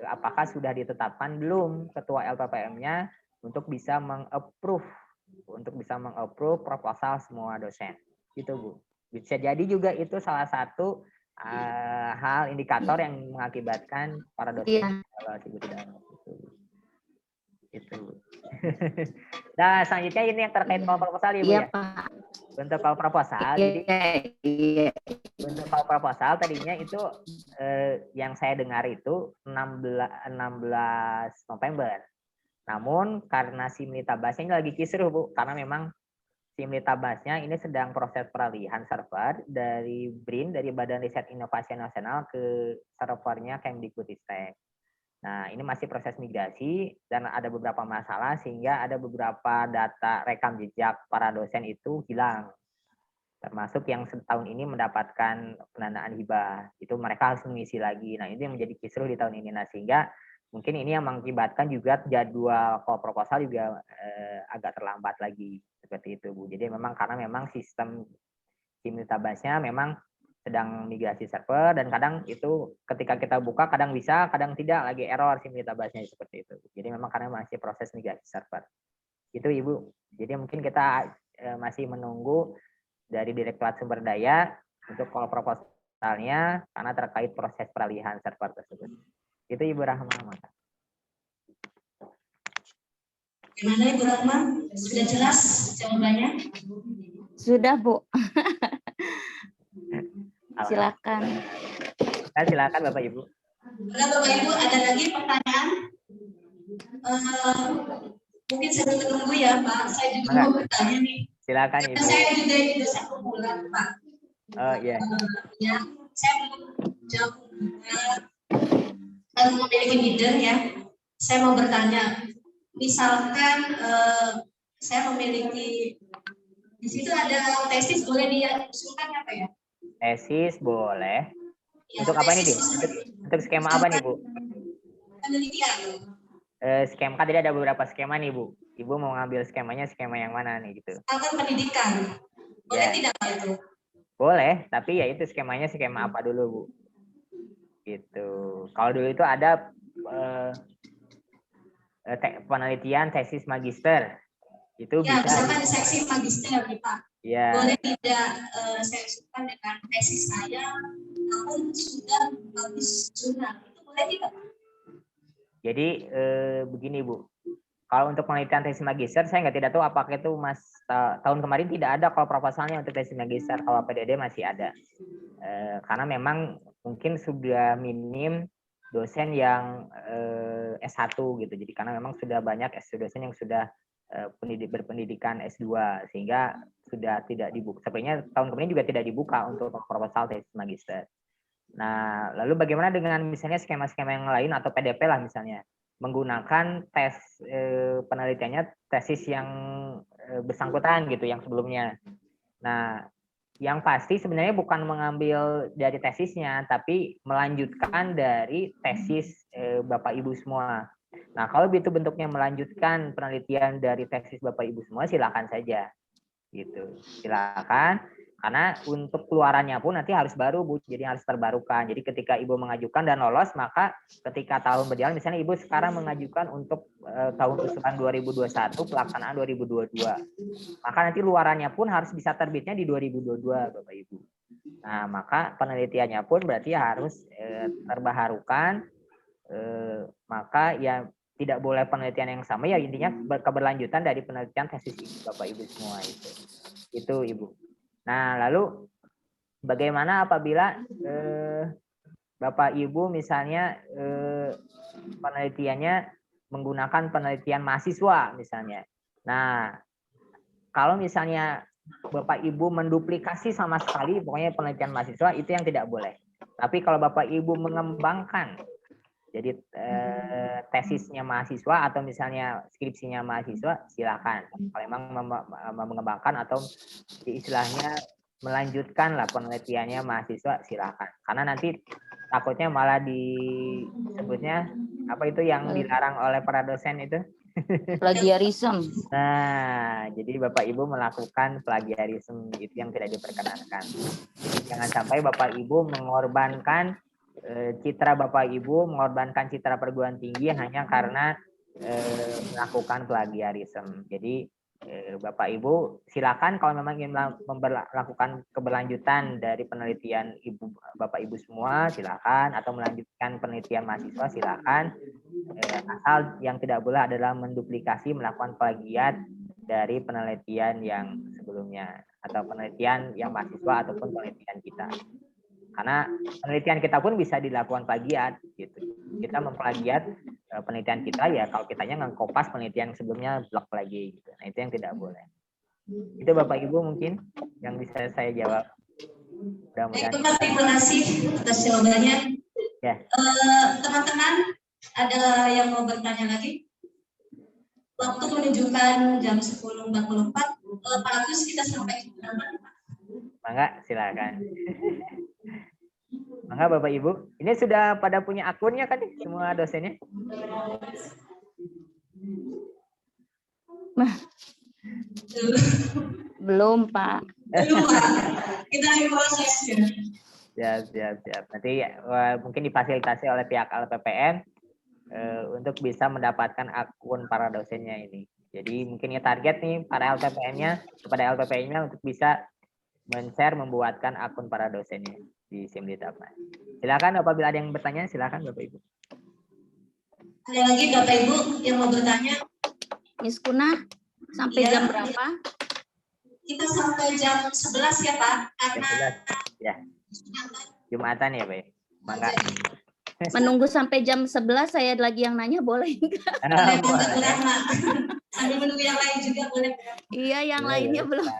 apakah sudah ditetapkan belum ketua LPPM-nya untuk bisa meng-approve proposal semua dosen. Gitu Bu. Bisa jadi juga itu salah satu hal indikator yang mengakibatkan para dosen evaluasi tidak itu. Nah, selanjutnya ini yang terkait kalau proposal Ibu ya. Pak. Untuk kalau proposal, Iya. Untuk kalau proposal tadinya itu yang saya dengar itu 16 November. Namun karena Simlitabasnya ini lagi kisruh Bu, karena memang Simlitabasnya ini sedang proses peralihan server dari BRIN, dari Badan Riset Inovasi Nasional ke servernya Kemdikbudristek. Nah, ini masih proses migrasi dan ada beberapa masalah sehingga ada beberapa data rekam jejak para dosen itu hilang. Termasuk yang setahun ini mendapatkan pendanaan hibah. Itu mereka harus mengisi lagi. Nah, ini yang menjadi kisruh di tahun ini. Nah, sehingga mungkin ini yang mengakibatkan juga jadwal call proposal juga agak terlambat lagi. Seperti itu, Bu. Jadi memang karena memang sistem Simlitabasnya memang sedang migrasi server dan kadang itu ketika kita buka kadang bisa, kadang tidak, lagi error Simlitabasnya seperti itu. Jadi memang karena masih proses migrasi server. Itu Ibu. Jadi mungkin kita masih menunggu dari Direktorat Sumber Daya untuk call proposalnya karena terkait proses peralihan server tersebut. Itu Ibu Rahma. Gimana Ibu Rahma? Sudah jelas jawabannya? Sudah, Bu. Silakan. Silakan Bapak Ibu. Nah, Bapak Ibu ada lagi pertanyaan? Mungkin saya menunggu ya Pak. Saya juga mau bertanya nih. Silakan Ibu. Saya juga ini dosen pemula Pak. Oh iya. Ya, saya belum jawab. Kalau memiliki bidang ya, saya mau bertanya. Misalkan saya memiliki di situ ada tesis, boleh diusulkan apa ya? Tesis boleh. Ya, untuk apa ini, Bu? Untuk skema apa nih, Bu? Penelitian. Skema kan tadi ada beberapa skema nih, Bu. Ibu mau ngambil skemanya skema yang mana nih gitu? Misalkan pendidikan. Boleh tidak Pak itu? Boleh, tapi ya itu skemanya skema apa dulu, Bu? Gitu. Kalau dulu itu ada penelitian tesis magister. Itu ya, bisa misalkan di seksi magister nih Pak. Ya. Boleh tidak saya usulkan dengan tesis saya namun sudah habis jurnal. Itu boleh tidak Pak? Jadi begini Bu, kalau untuk penelitian tesis magister saya tidak tahu apakah itu tahun kemarin tidak ada kalau proposalnya untuk tesis magister, kalau PDD masih ada. Karena memang mungkin sudah minim dosen yang S1 gitu. Jadi karena memang sudah banyak dosen yang sudah berpendidikan S2 sehingga sudah tidak dibuka. Sebenarnya tahun kemarin juga tidak dibuka untuk proposal tesis magister. Nah, lalu bagaimana dengan misalnya skema-skema yang lain atau PDP lah misalnya, menggunakan tes penelitiannya tesis yang bersangkutan gitu, yang sebelumnya. Nah, yang pasti sebenarnya bukan mengambil dari tesisnya, tapi melanjutkan dari tesis Bapak Ibu semua. Nah, kalau itu bentuknya melanjutkan penelitian dari tesis Bapak Ibu semua, silakan saja, gitu. Silakan. Karena untuk keluarannya pun nanti harus baru Bu, jadi harus terbarukan. Jadi ketika Ibu mengajukan dan lolos, maka ketika tahun berjalan, misalnya Ibu sekarang mengajukan untuk tahun usulan 2021, pelaksanaan 2022. Maka nanti luarannya pun harus bisa terbitnya di 2022 Bapak Ibu. Nah, maka penelitiannya pun berarti harus terbaharukan, maka ya tidak boleh penelitian yang sama, ya intinya keberlanjutan dari penelitian tesis Bapak Ibu semua itu Ibu. Nah, lalu bagaimana apabila Bapak Ibu misalnya penelitiannya menggunakan penelitian mahasiswa misalnya. Nah, kalau misalnya Bapak Ibu menduplikasi sama sekali pokoknya penelitian mahasiswa, itu yang tidak boleh. Tapi kalau Bapak Ibu mengembangkan jadi tesisnya mahasiswa atau misalnya skripsinya mahasiswa, silakan. Kalau memang mengembangkan atau istilahnya melanjutkan lah penelitiannya mahasiswa, silakan. Karena nanti takutnya malah disebutnya apa itu yang dilarang oleh para dosen itu? Plagiarisme. Nah, jadi Bapak Ibu melakukan plagiarisme, itu yang tidak diperkenankan. Jangan sampai Bapak Ibu mengorbankan citra Bapak Ibu, mengorbankan citra perguruan tinggi hanya karena melakukan plagiarisme. Jadi Bapak Ibu silakan kalau memang ingin melakukan keberlanjutan dari penelitian Bapak Ibu semua, silakan, atau melanjutkan penelitian mahasiswa, silakan. Asal yang tidak boleh adalah menduplikasi, melakukan plagiat dari penelitian yang sebelumnya atau penelitian yang mahasiswa ataupun penelitian kita. Karena penelitian kita pun bisa dilakukan plagiat gitu. Kita memplagiat penelitian kita, ya kalau kitanya nge-kopas penelitian sebelumnya blok lagi gitu. Nah, itu yang tidak boleh. Itu Bapak Ibu mungkin yang bisa saya jawab. Mudah-mudahan. Terima kasih atas jawabannya. Ya. Teman-teman, ada yang mau bertanya lagi? Waktu menunjukkan jam 10.44. Pak Agus, kita sampai berapa? Mangga, silakan. Mangga Bapak Ibu, ini sudah pada punya akunnya kan semua dosennya? Belum, Pak. Belum, Pak. Kita proses. Siap. Nanti mungkin difasilitasi oleh pihak LPPN untuk bisa mendapatkan akun para dosennya ini. Jadi mungkin ya target nih para LPPN-nya, kepada LPPN-nya untuk bisa men-share, membuatkan akun para dosennya di Simditapa. Silakan apabila ada yang bertanya, silakan Bapak Ibu. Ada lagi Bapak Ibu yang mau bertanya? Miss Kuna, sampai jam berapa? Kita sampai jam 11 ya Pak. Karena ya. Jumatan ya Pak. Mangga. Menunggu sampai jam 11 saya lagi yang nanya, boleh enggak? Boleh. Sambil menunggu yang lain juga boleh. Iya, yang lainnya belum.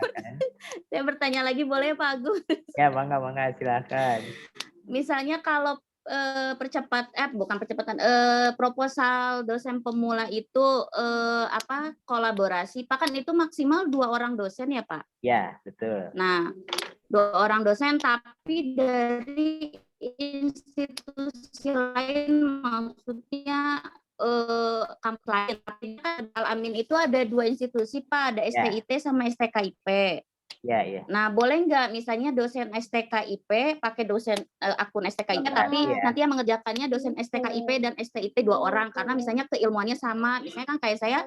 Saya bertanya lagi boleh Pak Agus? Ya, mangga silakan. Misalnya kalau proposal dosen pemula itu kolaborasi, Pak, kan itu maksimal 2 orang dosen ya Pak? Ya, betul. Nah, 2 orang dosen tapi dari institusi lain, maksudnya kampus lain. Al-Amin itu ada 2 institusi Pak, ada STIT sama STKIP. Ya. Nah, boleh nggak misalnya dosen STKIP pakai dosen akun STKIP, tapi nanti yang mengerjakannya dosen STKIP dan STIT 2 orang, karena misalnya keilmuannya sama. Misalnya kan kayak saya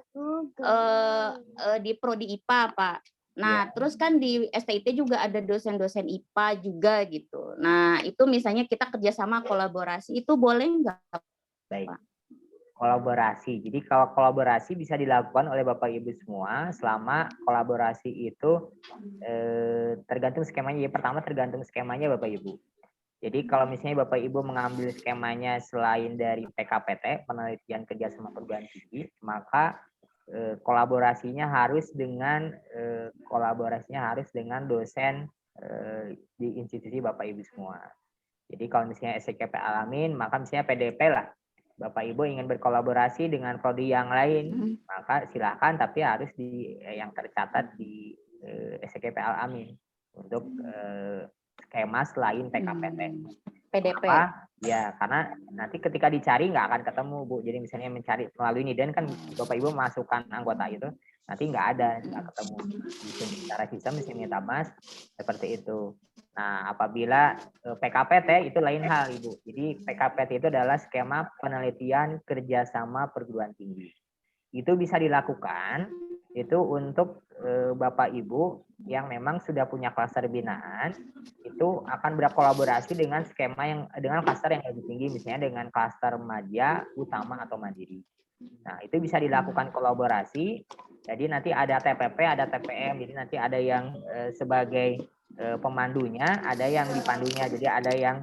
di prodi IPA Pak. Nah, terus kan di STIT juga ada dosen-dosen IPA juga gitu. Nah, itu misalnya kita kerjasama kolaborasi, itu boleh nggak, Baik. Pak? kolaborasi. Jadi kalau kolaborasi bisa dilakukan oleh Bapak Ibu semua selama kolaborasi itu tergantung skemanya. Pertama tergantung skemanya Bapak Ibu. Jadi kalau misalnya Bapak Ibu mengambil skemanya selain dari PKPT, penelitian kerjasama perguruan tinggi, maka kolaborasinya harus dengan dosen di institusi Bapak Ibu semua. Jadi kalau misalnya SCKP Al-Amin, maka misalnya PDP lah. Bapak Ibu ingin berkolaborasi dengan prodi yang lain, maka silakan, tapi harus yang tercatat di SCKP Al-Amin untuk skema selain PKPT. PDP. Ya, karena nanti ketika dicari nggak akan ketemu, Bu. Jadi misalnya mencari melalui NIDEN kan Bapak Ibu masukkan anggota itu, nanti nggak ketemu. Secara sistem misalnya minta mas seperti itu. Nah, apabila PKPT itu lain hal, Ibu. Jadi PKPT itu adalah skema penelitian kerjasama perguruan tinggi. Itu bisa dilakukan itu untuk Bapak Ibu yang memang sudah punya klaster binaan, itu akan berkolaborasi dengan dengan klaster yang lebih tinggi, misalnya dengan klaster madya, utama atau mandiri. Nah, itu bisa dilakukan kolaborasi. Jadi nanti ada TPP, ada TPM. Jadi nanti ada yang sebagai pemandunya, ada yang dipandunya. Jadi ada yang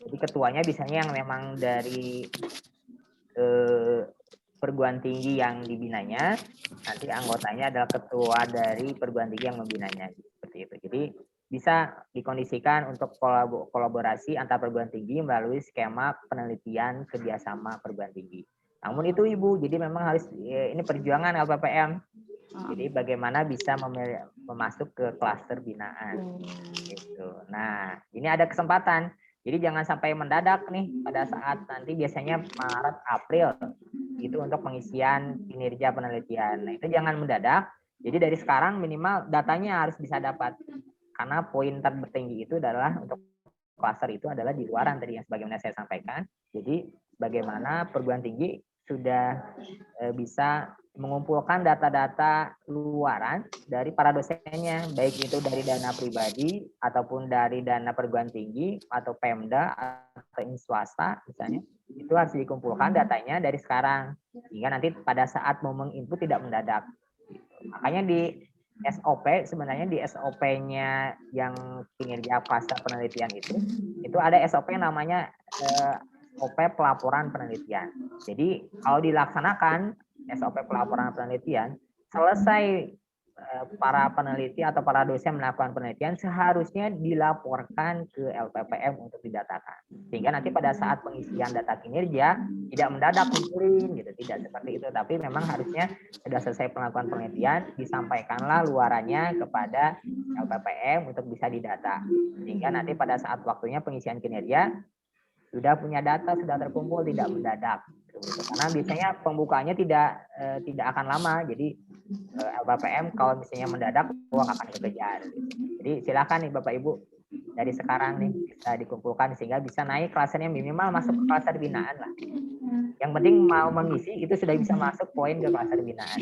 jadi ketuanya biasanya yang memang dari perguruan tinggi yang dibinanya, nanti anggotanya adalah ketua dari perguruan tinggi yang membinanya, seperti itu. Jadi bisa dikondisikan untuk kolaborasi antar perguruan tinggi melalui skema penelitian kerjasama perguruan tinggi. Namun itu Ibu, jadi memang harus ini perjuangan LPPM. Jadi bagaimana bisa memasuk ke klaster binaan. Gitu. Nah, ini ada kesempatan. Jadi jangan sampai mendadak nih pada saat nanti biasanya Maret, April itu untuk pengisian kinerja penelitian. Nah, itu jangan mendadak. Jadi dari sekarang minimal datanya harus bisa dapat. Karena poin tertinggi itu adalah untuk klaster itu adalah di luaran tadi yang sebagaimana saya sampaikan. Jadi bagaimana perguruan tinggi sudah bisa mengumpulkan data-data luaran dari para dosennya, baik itu dari dana pribadi ataupun dari dana perguruan tinggi atau Pemda atau swasta misalnya, itu harus dikumpulkan datanya dari sekarang sehingga nanti pada saat mau menginput tidak mendadak. Makanya di SOP sebenarnya di SOP-nya yang kinerja klaster penelitian itu ada SOP namanya SOP pelaporan penelitian. Jadi kalau dilaksanakan SOP pelaporan penelitian, selesai para peneliti atau para dosen melakukan penelitian seharusnya dilaporkan ke LPPM untuk didatakan. Sehingga nanti pada saat pengisian data kinerja tidak mendadak kumpulin gitu, tidak seperti itu, tapi memang harusnya sudah selesai melakukan penelitian disampaikanlah luarannya kepada LPPM untuk bisa didata. Sehingga nanti pada saat waktunya pengisian kinerja sudah punya data, sudah terkumpul, tidak mendadak. Karena biasanya pembukaannya tidak akan lama, jadi LPPM kalau misalnya mendadak uang akan dikejar. Jadi silakan nih Bapak Ibu dari sekarang nih bisa dikumpulkan sehingga bisa naik klasernya minimal masuk ke klaser binaan lah. Yang penting mau mengisi itu sudah bisa masuk poin ke klaser binaan.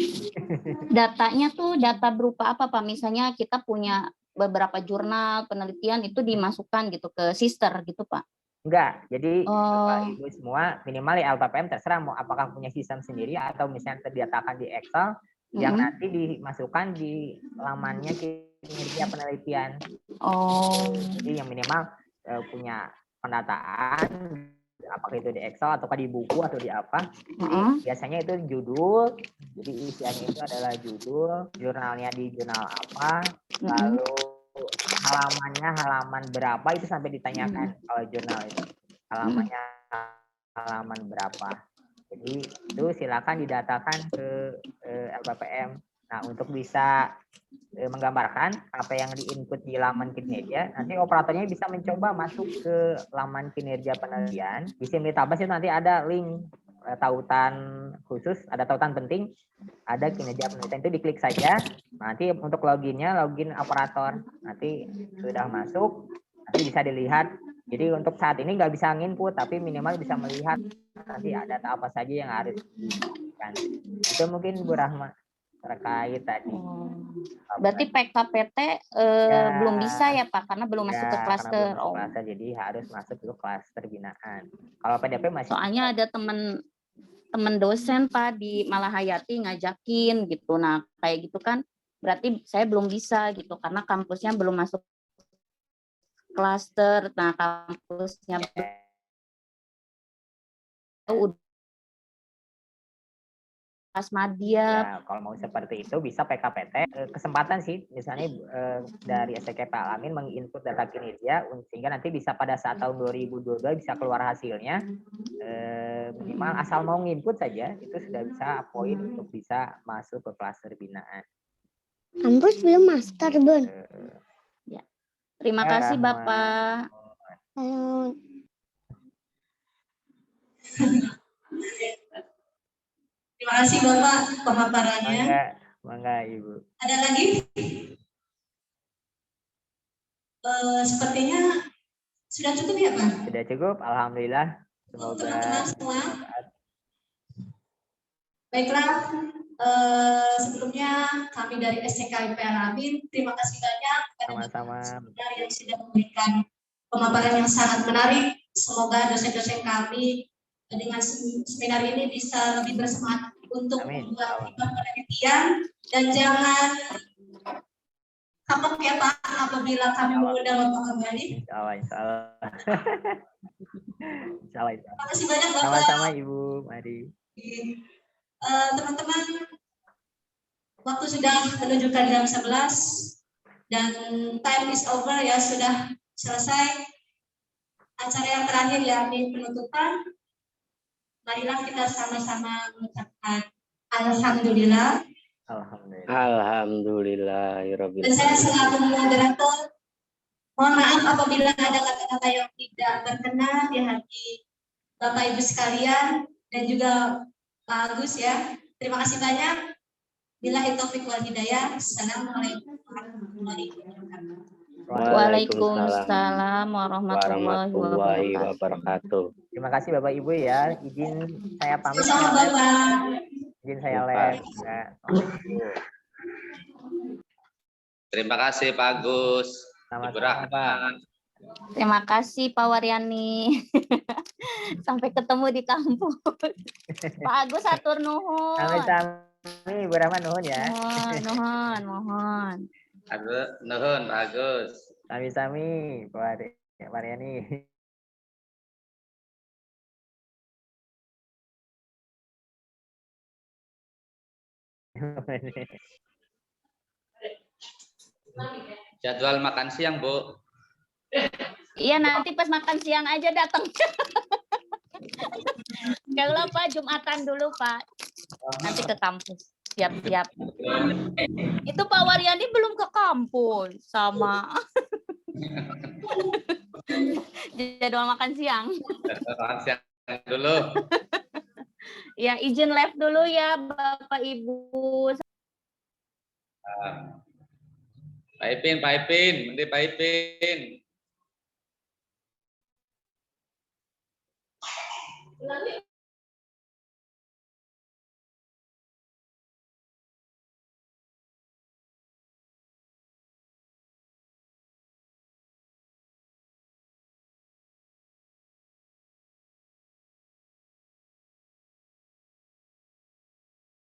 Datanya tuh data berupa apa Pak? Misalnya kita punya beberapa jurnal penelitian itu dimasukkan gitu ke sister gitu Pak? Enggak, jadi Bapak Ibu semua minimal ya LPPM terserah mau apakah punya sistem sendiri atau misalnya terdatakan di Excel yang nanti dimasukkan di lamannya kinerja penelitian. Jadi yang minimal punya pendataan apakah itu di Excel ataukah di buku atau di apa. Jadi biasanya itu judul, jadi isiannya itu adalah judul, jurnalnya di jurnal apa, lalu halamannya halaman berapa itu sampai ditanyakan kalau jurnal itu halamannya halaman berapa. Jadi itu silakan didatakan ke LPPM. Nah, untuk bisa menggambarkan apa yang diinput di laman kinerja, nanti operatornya bisa mencoba masuk ke laman kinerja penelitian. Di Simlitabas itu nanti ada link tautan khusus, ada tautan penting, ada kinerja penelitian, itu diklik saja. Nanti untuk loginnya, login operator, nanti sudah masuk, nanti bisa dilihat. Jadi untuk saat ini nggak bisa nginput, tapi minimal bisa melihat nanti ada data apa saja yang harus diinputkan. Itu mungkin Bu Rahma. terkait tadi. Berarti PKPT Ya. belum bisa ya Pak, karena belum masuk ke Ya, klaster. karena belum masuk klaster, jadi harus masuk ke klaster binaan. Kalau PDP masih Soalnya ada temen dosen Pak di Malahayati ngajakin gitu. Nah kayak gitu kan berarti saya belum bisa gitu karena kampusnya belum masuk klaster. Nah kampusnya udah Asmadia. Ya, kalau mau seperti itu bisa PKPT. Kesempatan sih, misalnya dari STKP Al-Amin menginput data kinerja sehingga nanti bisa pada saat tahun 2022 bisa keluar hasilnya. Minimal asal mau nginput saja itu sudah bisa poin untuk bisa masuk ke klaster binaan. Kampus belum master, Bun. Ya. Terima kasih Bapak. Terima kasih Bapak pemaparannya. Mangga Ibu. Ada lagi? Sepertinya sudah cukup ya Pak? Sudah cukup, alhamdulillah. Untuk Semoga teman-teman semua. Baiklah, sebelumnya kami dari STKIP Al-Amin terima kasih banyak sama-sama yang sudah memberikan pemaparan yang sangat menarik. Semoga dosen-dosen kami dengan seminar ini bisa lebih bersemangat untuk membuat penelitian dan jangan kapok ya Pak apabila kami mengundang Bapak kembali. Insya Allah. Terima kasih banyak Bapak. Sama-sama Ibu, mari. Teman-teman, waktu sudah menunjukkan jam 11 dan time is over ya, sudah selesai acara yang terakhir yakni penutupan. Marilah kita sama-sama mengucapkan alhamdulillah. Alhamdulillahirabbil alamin. Dan saya selaku moderator, mohon maaf apabila ada kata-kata yang tidak berkenan di hati Bapak Ibu sekalian dan juga Pak Agus ya. Terima kasih banyak. Billahi taufik wal hidayah. Assalamualaikum warahmatullahi wabarakatuh. Waalaikumsalam warahmatullahi wabarakatuh. Terima kasih Bapak Ibu ya. Izin saya pamit. Sama Bapak. Izin saya les. Terima kasih Pak Agus. Ibu Rahma. Terima kasih Pak Waryani. Sampai ketemu di kampus. Pak Agus atur nuhun. Sami-sami Ibu Rahma nuhun ya. Mohon. Nuhun Pak Agus. Sami-sami Pak Waryani. Jadwal makan siang, Bu. Iya, nanti pas makan siang aja datang. Kalau Pak, Jumatan dulu, Pak. Nanti ke kampus. Siap-siap. Itu Pak Waryani belum ke kampus. Sama. Jadwal makan siang. Jadwal makan siang dulu. Ya, izin live dulu ya, Bapak Ibu. Pak Ipin, nanti Pak Ipin.